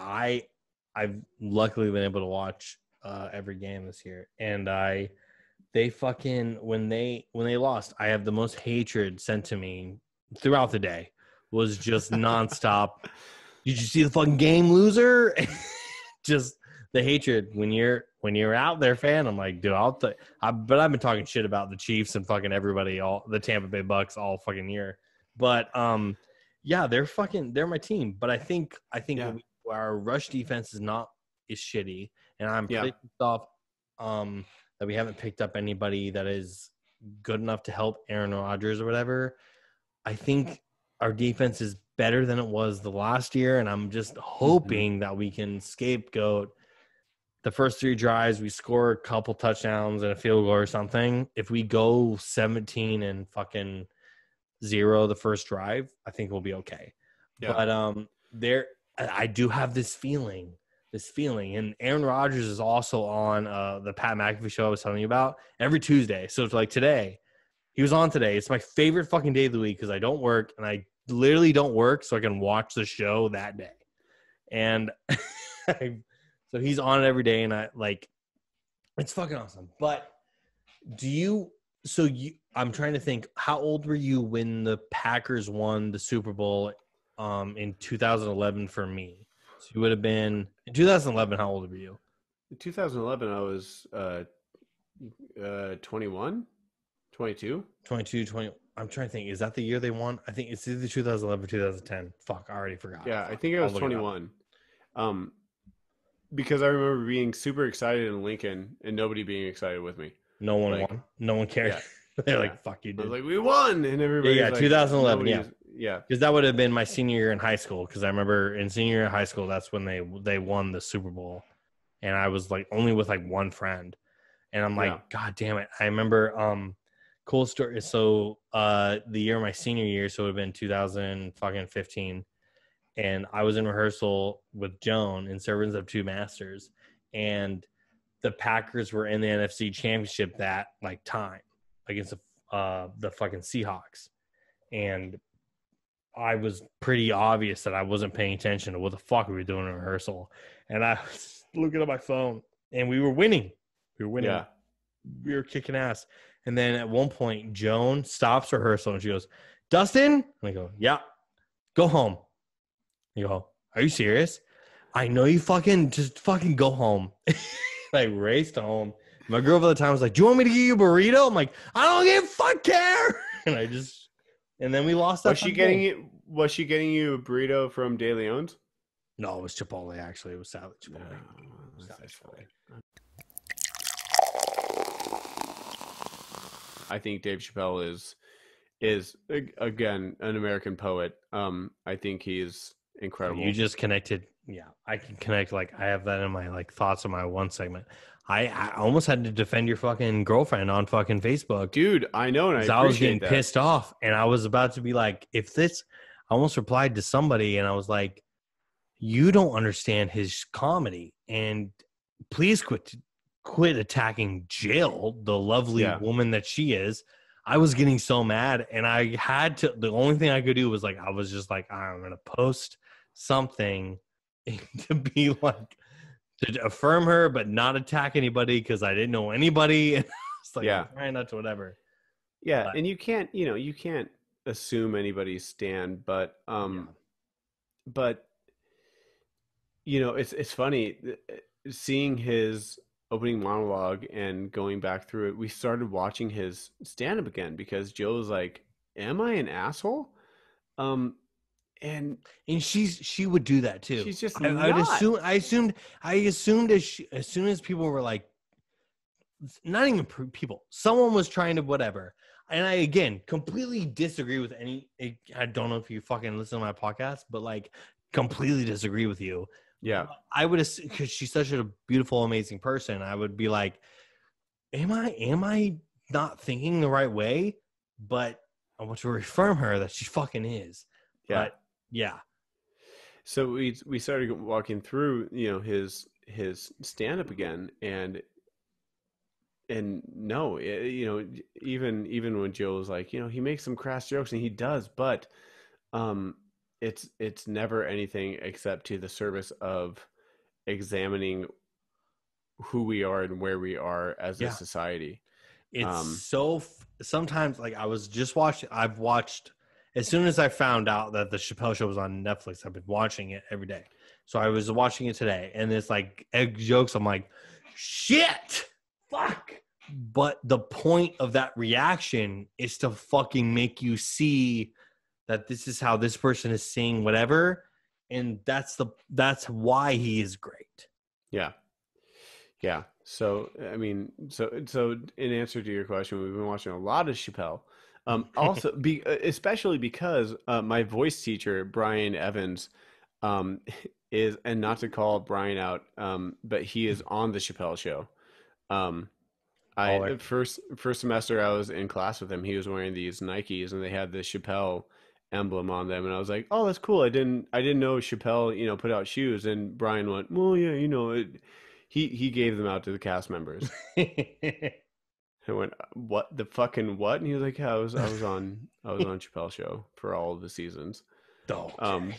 I've luckily been able to watch every game this year, and they fucking when they lost, I have the most hatred sent to me throughout the day. Was just nonstop. Did you see the fucking game, loser? Just the hatred when you're out there, fan. I'm like, dude, but I've been talking shit about the Chiefs and fucking everybody, all the Tampa Bay Bucks all fucking year. But yeah, they're my team. But I think our rush defense is shitty, and I'm pretty pissed off that we haven't picked up anybody that is good enough to help Aaron Rodgers or whatever. I think our defense is better than it was the last year, and I'm just hoping that we can scapegoat the first 3 drives. We score a couple touchdowns and a field goal or something. If we go 17 and fucking 0 the first drive, I think we'll be okay. Yeah. But I do have this feeling, and Aaron Rodgers is also on the Pat McAfee show I was telling you about every Tuesday. So it's like today, he was on today. It's my favorite fucking day of the week because I don't work, and I literally don't work, so I can watch the show that day. And so he's on it every day, and it's fucking awesome. But I'm trying to think, how old were you when the Packers won the Super Bowl in 2011 for me? So you would have been in 2011. How old were you? In 2011, I was 21, 22. 22, 20. I'm trying to think. Is that the year they won? I think it's either 2011 or 2010. Fuck, I already forgot. Yeah, I think I was 21. Because I remember being super excited in Lincoln and nobody being excited with me. No one won. No one cared. Yeah. They're like, fuck you, dude. I was like, we won. And everybody yeah, 2011. Yeah. Because that would have been my senior year in high school. Because I remember in senior year in high school, that's when they won the Super Bowl. And I was like only with like one friend. And I'm like, God damn it. I remember cool story. So the year of my senior year, so it would have been 2015. And I was in rehearsal with Joan in Servants of Two Masters. And the Packers were in the NFC Championship that like time against the fucking Seahawks. And I was pretty obvious that I wasn't paying attention to what the fuck we were doing in rehearsal. And I was looking at my phone, and we were winning. Yeah. We were kicking ass. And then at one point, Joan stops rehearsal, and she goes, Dustin? And I go, yeah, go home. You go, are you serious? I know you just fucking go home. I raced home. My girl at the time was like, "Do you want me to give you a burrito?" I'm like, "I don't give a fuck care." And then we lost that. Was she getting you a burrito from De Leon's? No, it was Chipotle. Actually, it was salad Chipotle. No, that's Chipotle. I think Dave Chappelle is again an American poet. I think he's incredible. You just connected. Yeah, I can connect. Like I have that in my like thoughts on my one segment. I almost had to defend your fucking girlfriend on fucking Facebook, dude. I know, and I was getting pissed off, and I was about to be like, if this, I almost replied to somebody, and I was like, you don't understand his comedy, and please quit attacking Jill, the lovely woman that she is. I was getting so mad, and I had to. The only thing I could do was like, I was just like, I'm gonna post something to be like, to affirm her, but not attack anybody because I didn't know anybody. And it's like, trying not to whatever. Yeah, but, and you can't assume anybody's stand, but it's funny seeing his opening monologue and going back through it. We started watching his stand-up again because Jill was like, "Am I an asshole?" And she would do that too. She's just I assumed as soon as people were like, not even people, someone was trying to whatever. And I again completely disagree with I don't know if you fucking listen to my podcast, but like completely disagree with you. Yeah, I would assume because she's such a beautiful, amazing person. I would be like, am I not thinking the right way? But I want to reaffirm her that she fucking is. Yeah. But, yeah. So we started walking through, his stand up again, and no, even when Jill was like, he makes some crass jokes, and he does, but it's never anything except to the service of examining who we are and where we are as a society. It's sometimes like I've watched as soon as I found out that the Chappelle Show was on Netflix, I've been watching it every day. So I was watching it today, and it's like egg jokes. I'm like, shit, fuck. But the point of that reaction is to fucking make you see that this is how this person is seeing whatever, and that's why he is great. Yeah. So I mean, so in answer to your question, we've been watching a lot of Chappelle. Also, especially because my voice teacher Brian Evans is, and not to call Brian out, but he is on the Chappelle Show. First semester I was in class with him. He was wearing these Nikes, and they had the Chappelle emblem on them, and I was like, "Oh, that's cool." I didn't know Chappelle, put out shoes. And Brian went, "Well, yeah, he gave them out to the cast members." I went, "What the fucking what?" And he was like, "Yeah, I was on Chappelle Show for all of the seasons." Okay.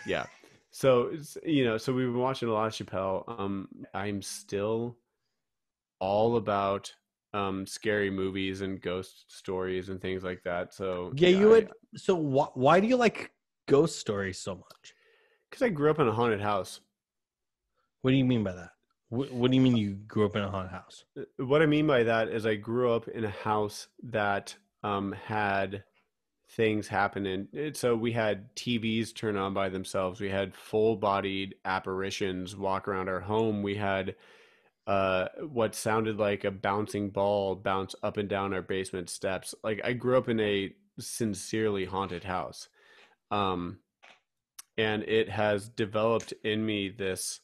Yeah. So so we've been watching a lot of Chappelle. I'm still all about scary movies and ghost stories and things like that. So So why do you like ghost stories so much? Because I grew up in a haunted house. What do you mean by that? What do you mean you grew up in a haunted house? What I mean by that is I grew up in a house that had things happen in. So we had TVs turn on by themselves. We had full-bodied apparitions walk around our home. We had what sounded like a bouncing ball bounce up and down our basement steps. Like, I grew up in a sincerely haunted house. And it has developed in me this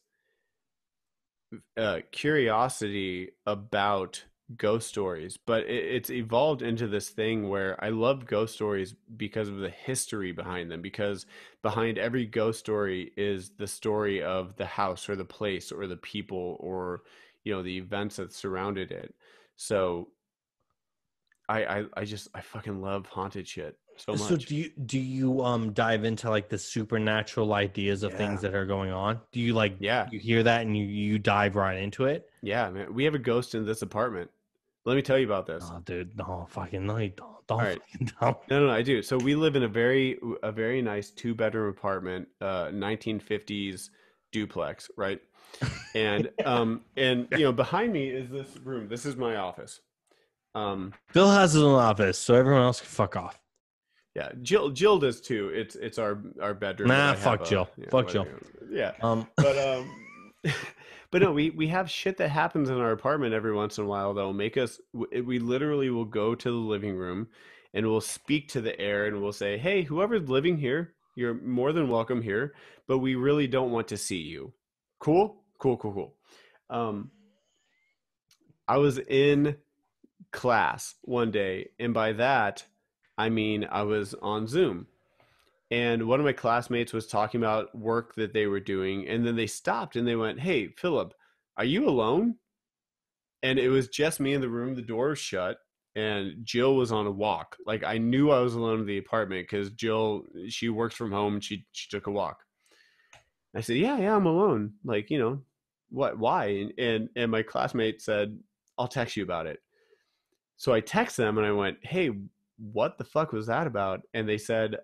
curiosity about ghost stories, but it's evolved into this thing where I love ghost stories because of the history behind them, because behind every ghost story is the story of the house or the place or the people or the events that surrounded it. So I fucking love haunted shit so much. So do you dive into like the supernatural ideas of things that are going on? Do you you hear that and you dive right into it? Yeah, man. We have a ghost in this apartment. Let me tell you about this. Oh, dude, no, fucking no, you don't. All right. Fucking don't. No, I do. So we live in a very nice 2-bedroom apartment, 1950s duplex, right? And behind me is this room. This is my office. Phil has his own office, so everyone else can fuck off. Yeah, Jill does too. It's our bedroom. Nah, fuck Jill. Fuck Jill. Yeah. But no, we have shit that happens in our apartment every once in a while that will make us. We literally will go to the living room, and we'll speak to the air, and we'll say, "Hey, whoever's living here, you're more than welcome here, but we really don't want to see you." Cool. I was in class one day, and by that I mean I was on Zoom, and one of my classmates was talking about work that they were doing, and then they stopped and they went, "Hey, Philip, are you alone?" And it was just me in the room. The door was shut, and Jill was on a walk. Like, I knew I was alone in the apartment because Jill, she works from home, and she took a walk. I said, yeah, I'm alone. Like, what, why? And my classmate said, "I'll text you about it." So I text them and I went, "Hey, what the fuck was that about?" And they said,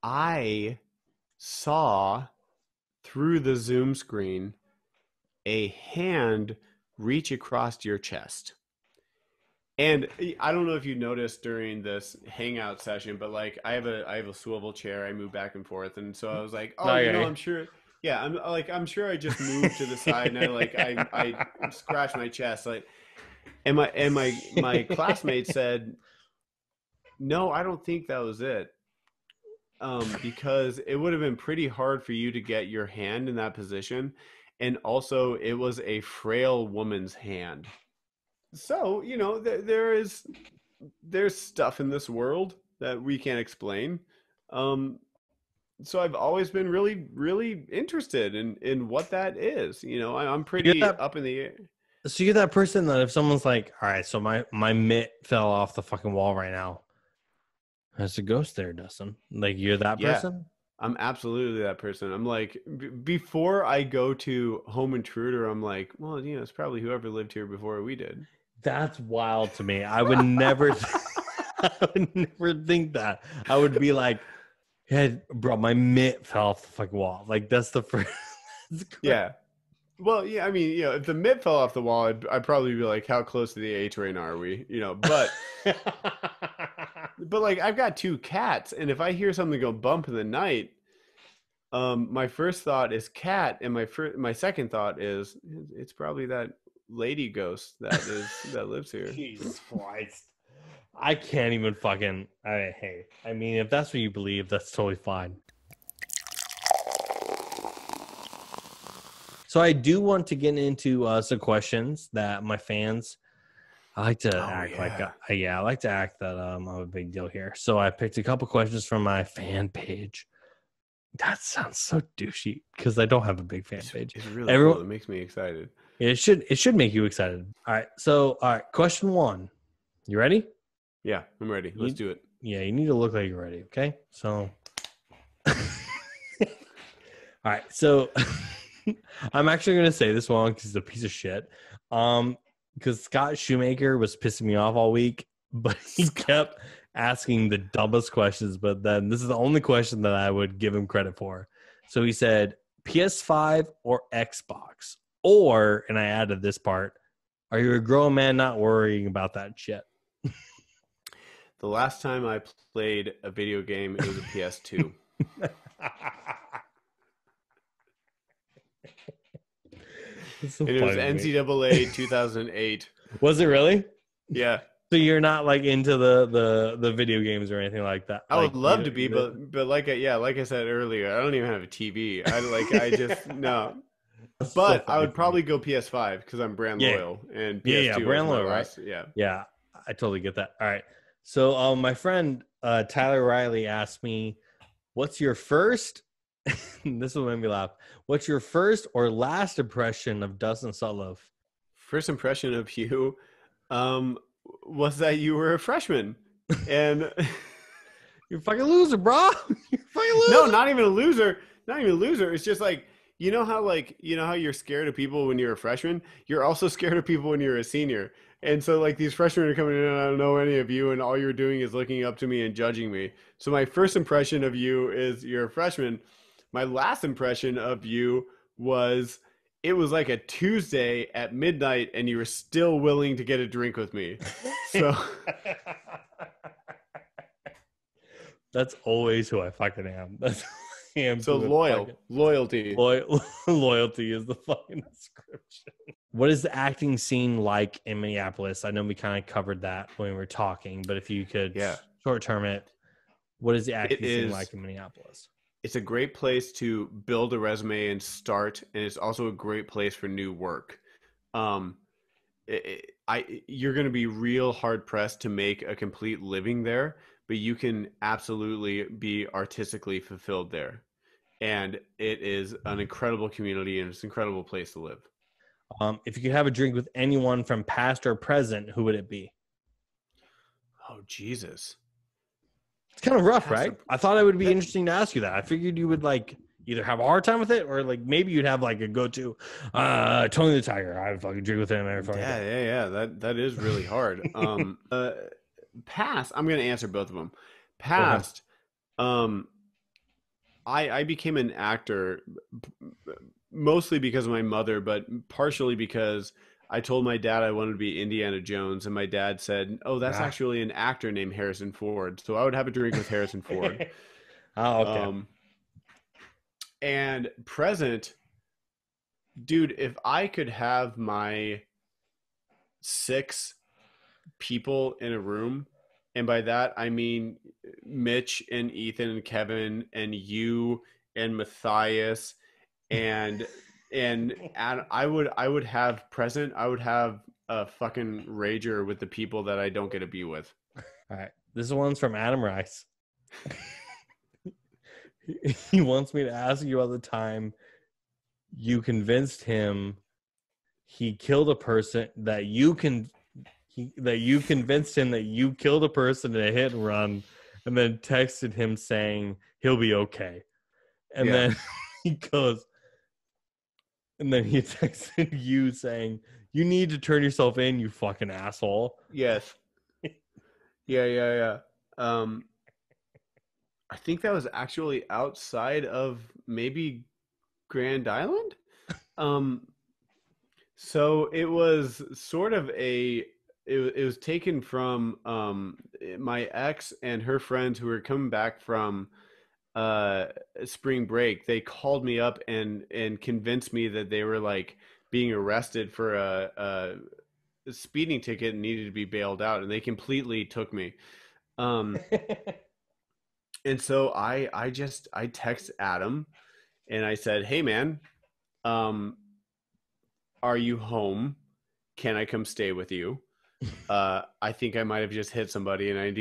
I saw through the Zoom screen a hand reach across your chest. And I don't know if you noticed during this hangout session, but like I have a swivel chair. I move back and forth, and so I was like, "Oh, I'm sure." Yeah, I'm sure I just moved to the side, and I scratched my chest, like, and my classmate said, "No, I don't think that was it, because it would have been pretty hard for you to get your hand in that position, and also it was a frail woman's hand." So, there's stuff in this world that we can't explain. So I've always been really, really interested in what that is. I'm pretty up in the air. So you're that person that if someone's like, "All right, so my mitt fell off the fucking wall right now," there's a ghost there, Dustin. Like, you're that person? I'm absolutely that person. I'm like, before I go to Home Intruder, I'm like, well, it's probably whoever lived here before we did. That's wild to me. I would never I would never think that. I would be like, "Hey, bro, my mitt fell off the fucking wall." Like, that's the first. Yeah. Well, yeah, I mean, if the mitt fell off the wall, I'd probably be like, "How close to the A train are we?" But but like, I've got 2 cats, and if I hear something go bump in the night, my first thought is cat, and my second thought is it's probably that lady ghost that lives here. Jesus Christ. I can't even fucking. Hey, I mean, if that's what you believe, that's totally fine. So I do want to get into some questions that my fans. I like to act that I'm a big deal here. So I picked a couple questions from my fan page. That sounds so douchey because I don't have a big fan page. It's really cool. It makes me excited. It should make you excited. All right. Question 1. You ready? Yeah, I'm ready. Let's do it. Yeah, you need to look like you're ready. Okay. So, all right. So I'm actually going to say this one because he's a piece of shit. Because Scott Shoemaker was pissing me off all week, but he kept asking the dumbest questions. But then this is the only question that I would give him credit for. So he said, PS5 or Xbox? Or, and I added this part, are you a grown man not worrying about that shit? The last time I played a video game, it was a PS2. So it was NCAA 2008. Was it really? Yeah. So you're not like into the video games or anything like that? I would love to be, but like I said earlier, I don't even have a TV. I just no. But I would probably go PS5 because I'm brand loyal, and PS2 brand loyal, right? Yeah, I totally get that. All right, so my friend Tyler Riley asked me, "What's your first?" This will make me laugh. "What's your first or last impression of Dustin Sutloff?" First impression of you was that you were a freshman, and you're a fucking loser, bro. You're a fucking loser. No, not even a loser. Not even a loser. It's just like. You know how you're scared of people when you're a freshman? You're also scared of people when you're a senior. And so like these freshmen are coming in and I don't know any of you and all you're doing is looking up to me and judging me. So my first impression of you is you're a freshman. My last impression of you was it was like a Tuesday at midnight and you were still willing to get a drink with me. So that's always who I fucking am. That's who I am. so loyalty. Loyalty is the fucking description. What is the acting scene like in Minneapolis? I know we kind of covered that when we were talking, but if you could short term it, what is the acting scene like in Minneapolis? It's a great place to build a resume and start, and it's also a great place for new work. You're going to be real hard pressed to make a complete living there, but you can absolutely be artistically fulfilled there. And it is an incredible community, and it's an incredible place to live. If you could have a drink with anyone from past or present, who would it be? Oh, Jesus. It's kind of rough, right? I thought it would be interesting to ask you that. I figured you would like either have a hard time with it or like maybe you'd have like a go-to. Tony the Tiger. I would fucking drink with him every fucking day. Yeah. That is really hard. Past, I'm going to answer both of them. Past, I became an actor mostly because of my mother, but partially because I told my dad I wanted to be Indiana Jones, and my dad said, "Oh, that's actually an actor named Harrison Ford." So I would have a drink with Harrison Ford. Oh, okay. And present, dude, if I could have my 6 people in a room, and by that I mean Mitch and Ethan and Kevin and you and Matthias and I would have present. I would have a fucking rager with the people that I don't get to be with. All right, this one's from Adam Rice. He wants me to ask you about the time you convinced him he killed a person that you convinced him that you killed a person in a hit and run, and then texted him saying he'll be okay, and then he goes. And then he texted you saying, "You need to turn yourself in, you fucking asshole." Yes. Yeah. I think that was actually outside of maybe Grand Island. So it was sort of it was taken from my ex and her friends who were coming back from spring break. They called me up and convinced me that they were like being arrested for a speeding ticket and needed to be bailed out, and they completely took me. And so I text Adam and I said, "Hey man, are you home? Can I come stay with you? I think I might have just hit somebody and I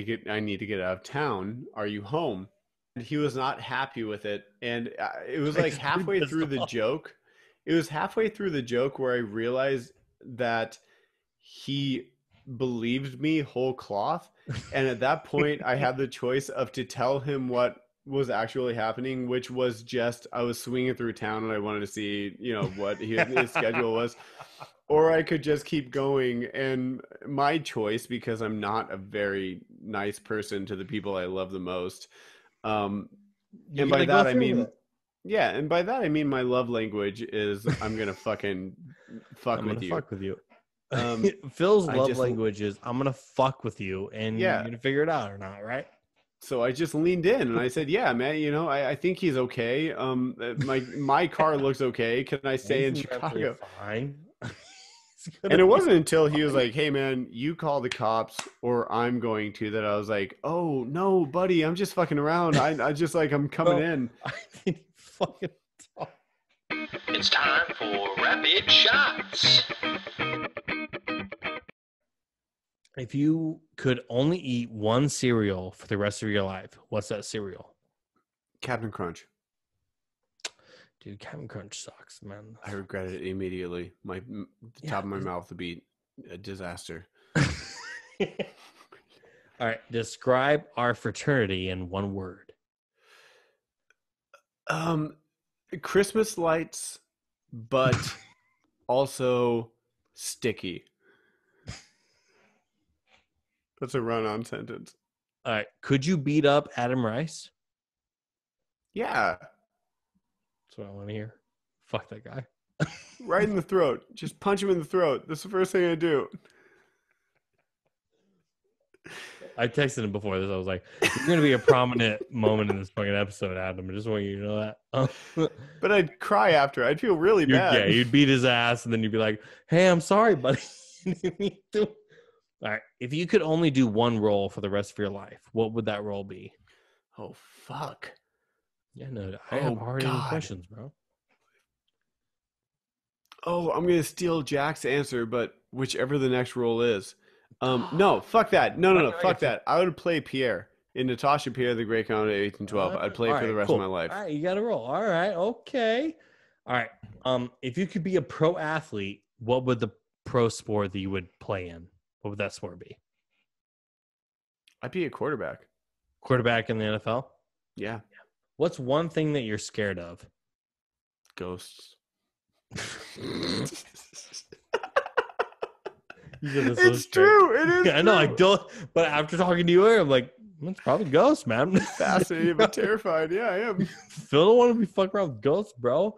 need to get out of town. Are you home?" He was not happy with it, and it was like halfway through the joke. It was halfway through the joke where I realized that he believed me whole cloth, and at that point I had the choice of to tell him what was actually happening, which was just I was swinging through town and I wanted to see, what his schedule was, or I could just keep going. And my choice, because I'm not a very nice person to the people I love the most, and by that I mean, and by that I mean my love language is I'm gonna fucking fuck with you. Phil's love language is I'm gonna fuck with you, and you're gonna figure it out or not, right? So I just leaned in and I said, "Yeah, man, I think he's okay. My car looks okay. Can I stay in Chicago?" Fine. And it wasn't until he was like, "Hey man, you call the cops or I'm going to," that I was like, "Oh no, buddy, I'm just fucking around. I just like I'm coming in." I think fucking talk. It's time for Rapid Shots. If you could only eat one cereal for the rest of your life, what's that cereal? Captain Crunch. Dude, Captain Crunch sucks, man. I regret it immediately. The top of my mouth would be a disaster. All right, describe our fraternity in one word. Christmas lights, but also sticky. That's a run-on sentence. All right, could you beat up Adam Rice? Yeah. That's what I want to hear. Fuck that guy. Right in the throat. Just punch him in the throat. That's the first thing I do. I texted him before this. I was like, "You're gonna be a prominent moment in this fucking episode, Adam. I just want you to know that." But I'd cry after. I'd feel really bad. Yeah, you'd beat his ass, and then you'd be like, "Hey, I'm sorry, buddy." All right. If you could only do one role for the rest of your life, what would that role be? Oh, fuck. Yeah, no, I have hard-hitting questions, bro. Oh, I'm going to steal Jack's answer, but whichever the next role is. No, fuck that. No, fuck that. I would play Pierre in Natasha Pierre, the Great Count of 1812. I'd play for the rest of my life. All right, you got to roll. All right, okay. All right. If you could be a pro athlete, what would the pro sport that you would play in? What would that sport be? I'd be a quarterback. Quarterback in the NFL? Yeah. What's one thing that you're scared of? Ghosts. It's true. It is. Yeah, I know. I don't. But after talking to you earlier, I'm like, it's probably ghosts, man. Fascinated but terrified. Yeah, I am. Phil don't want to be fucking around with ghosts, bro.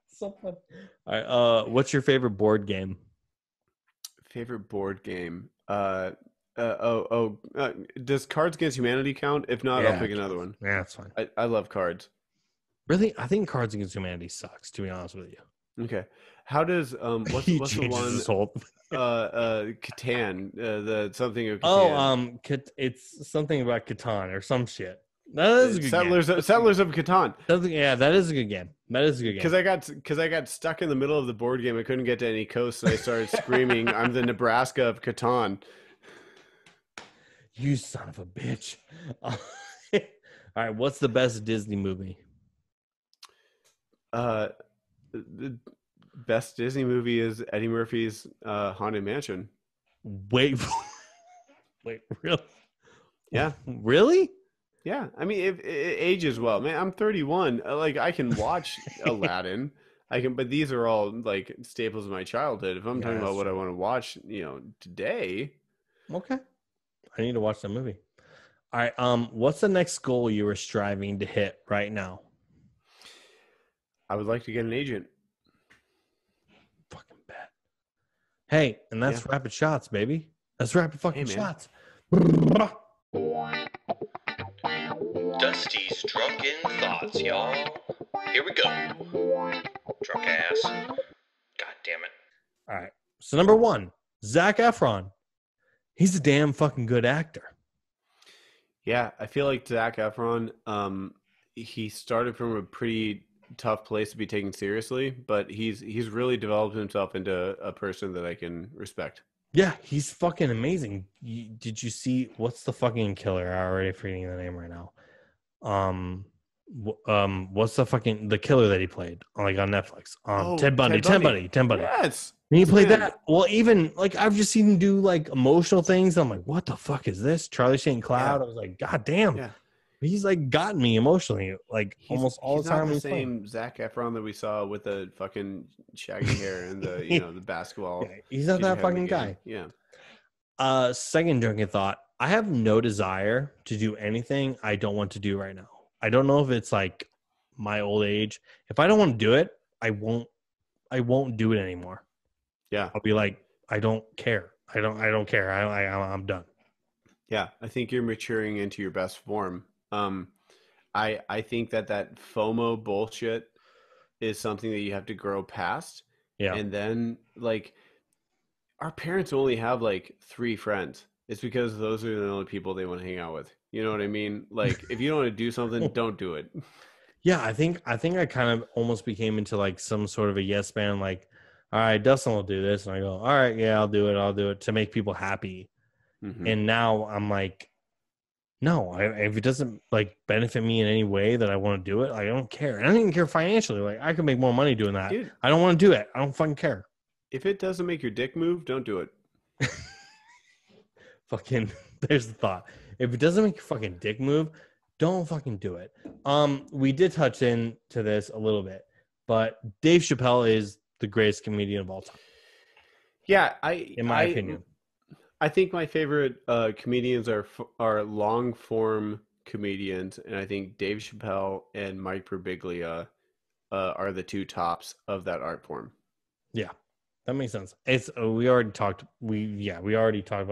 So fun. All right. What's your favorite board game? Favorite board game? Does Cards Against Humanity count? If not, I'll pick another one. Yeah, that's fine. I love cards. Really? I think Cards Against Humanity sucks, to be honest with you. Okay. How does what's the one? Catan, the something of Catan. It's something about Catan or some shit. That is a good game. Settlers of Catan. Yeah, that is a good game. That is a good game. Because I got stuck in the middle of the board game. I couldn't get to any coast, and I started screaming, "I'm the Nebraska of Catan." You son of a bitch. All right, what's the best Disney movie? The best Disney movie is Eddie Murphy's Haunted Mansion. Wait, really? Yeah. Really? Yeah. I mean, it ages well. Man, I'm 31. Like, I can watch Aladdin. But these are all like staples of my childhood. If I'm talking about what I want to watch, today. Okay. I need to watch that movie. All right. What's the next goal you are striving to hit right now? I would like to get an agent. Fucking bet. Hey, and that's rapid shots, baby. That's rapid fucking shots. Dusty's drunken thoughts, y'all. Here we go. Drunk ass. God damn it. All right. So number one, Zac Efron. He's a damn fucking good actor. Yeah, I feel like Zac Efron, he started from a pretty tough place to be taken seriously, but he's really developed himself into a person that I can respect. Yeah, he's fucking amazing. Did you see what's the fucking killer? I'm already forgetting the name right now. What's the killer that he played on Netflix? Ted Bundy. Yes. And he played that. Well, even like I've just seen him do like emotional things. I'm like, what the fuck is this? Charlie St. Cloud. I was like, God damn. Yeah. He's like gotten me emotionally, like almost all the time. He's not the same Zac Efron that we saw with the fucking shaggy hair and the the basketball. Yeah, he's not that fucking guy. Yeah. Second drunken thought. I have no desire to do anything I don't want to do right now. I don't know if it's like my old age. If I don't want to do it, I won't do it anymore. Yeah. I'll be like, I don't care. I don't care. I'm done. Yeah. I think you're maturing into your best form. I think that FOMO bullshit is something that you have to grow past. Yeah. And then like our parents only have like 3 friends. It's because those are the only people they want to hang out with. You know what I mean? Like if you don't want to do something, don't do it. Yeah. I think I kind of almost became into like some sort of a yes man. Like, all right, Dustin will do this. And I go, all right, yeah, I'll do it to make people happy. Mm-hmm. And now I'm like, no, if it doesn't like benefit me in any way that I want to do it, I don't care. And I don't even care financially. Like I could make more money doing that. Dude, I don't want to do it. I don't fucking care. If it doesn't make your dick move, don't do it. Fucking, there's the thought. If it doesn't make your fucking dick move, don't fucking do it. We did touch into this a little bit, but Dave Chappelle is the greatest comedian of all time. Yeah, in my opinion. I think my favorite comedians are long form comedians, and I think Dave Chappelle and Mike Birbiglia are the two tops of that art form. Yeah, that makes sense. It's we already talked about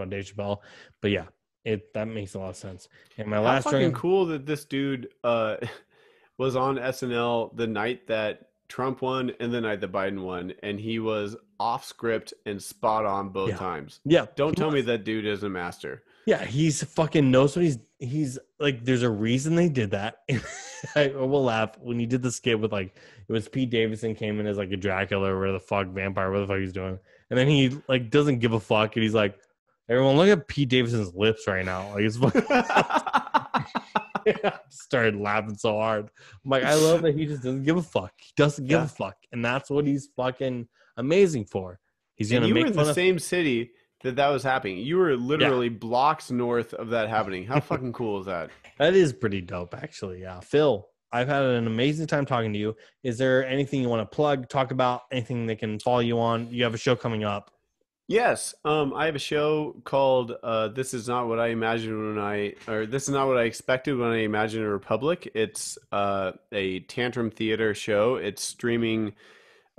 Dave Chappelle, but yeah, that makes a lot of sense. And my How last fucking drink, cool that this dude was on SNL the night that Trump won and the night that Biden won, and he was off script and spot on both times. Yeah, Don't tell me that dude is a master. yeah, he's fucking knows what he's like. There's a reason they did that. I will laugh when he did the skit with like it was Pete Davidson came in as like a Dracula or whatever the fuck vampire, what the fuck he's doing, and then he like doesn't give a fuck, and he's like, "Everyone, look at Pete Davidson's lips right now." Like it's fucking. I started laughing so hard. I'm like, I love that he just doesn't give a fuck. He doesn't give a fuck, and that's what he's fucking amazing for. He's gonna you make were in fun the of same city that was happening. You were literally blocks north of that happening. How fucking cool is that? That is pretty dope, actually. Yeah, Phil, I've had an amazing time talking to you. Is there anything you want to plug, talk about, anything they can follow you on? You have a show coming up. Yes, I have a show called "This Is Not What I Imagined This Is Not What I Expected When I Imagined a Republic." It's a tantrum theater show. It's streaming,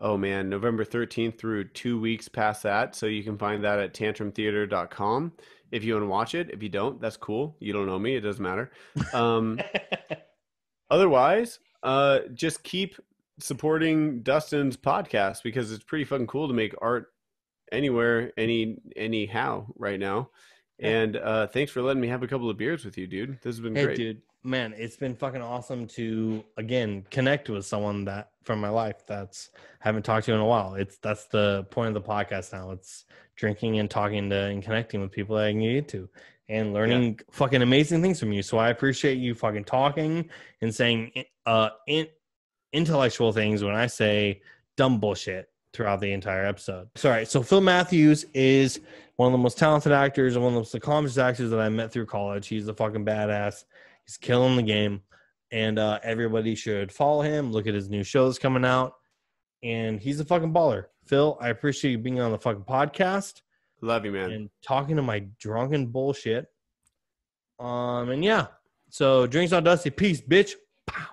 November 13th through 2 weeks past that. So you can find that at tantrumtheater.com if you want to watch it. If you don't, that's cool. You don't know me. It doesn't matter. Otherwise, just keep supporting Dustin's podcast because it's pretty fucking cool to make art anywhere, anyhow right now. And thanks for letting me have a couple of beers with you, dude. This has been great. Dude, man, it's been fucking awesome to again connect with someone that from my life that's haven't talked to in a while. That's the point of the podcast now. It's drinking and talking to and connecting with people that I can get to and learning fucking amazing things from you. So I appreciate you fucking talking and saying intellectual things when I say dumb bullshit throughout the entire episode. Sorry. So Phil Matthews is one of the most talented actors and one of the most accomplished actors that I met through college. He's a fucking badass. He's killing the game. And everybody should follow him. Look at his new shows coming out. And he's a fucking baller. Phil, I appreciate you being on the fucking podcast. Love you, man. And talking to my drunken bullshit. And yeah. So drinks on Dusty. Peace, bitch. Pow.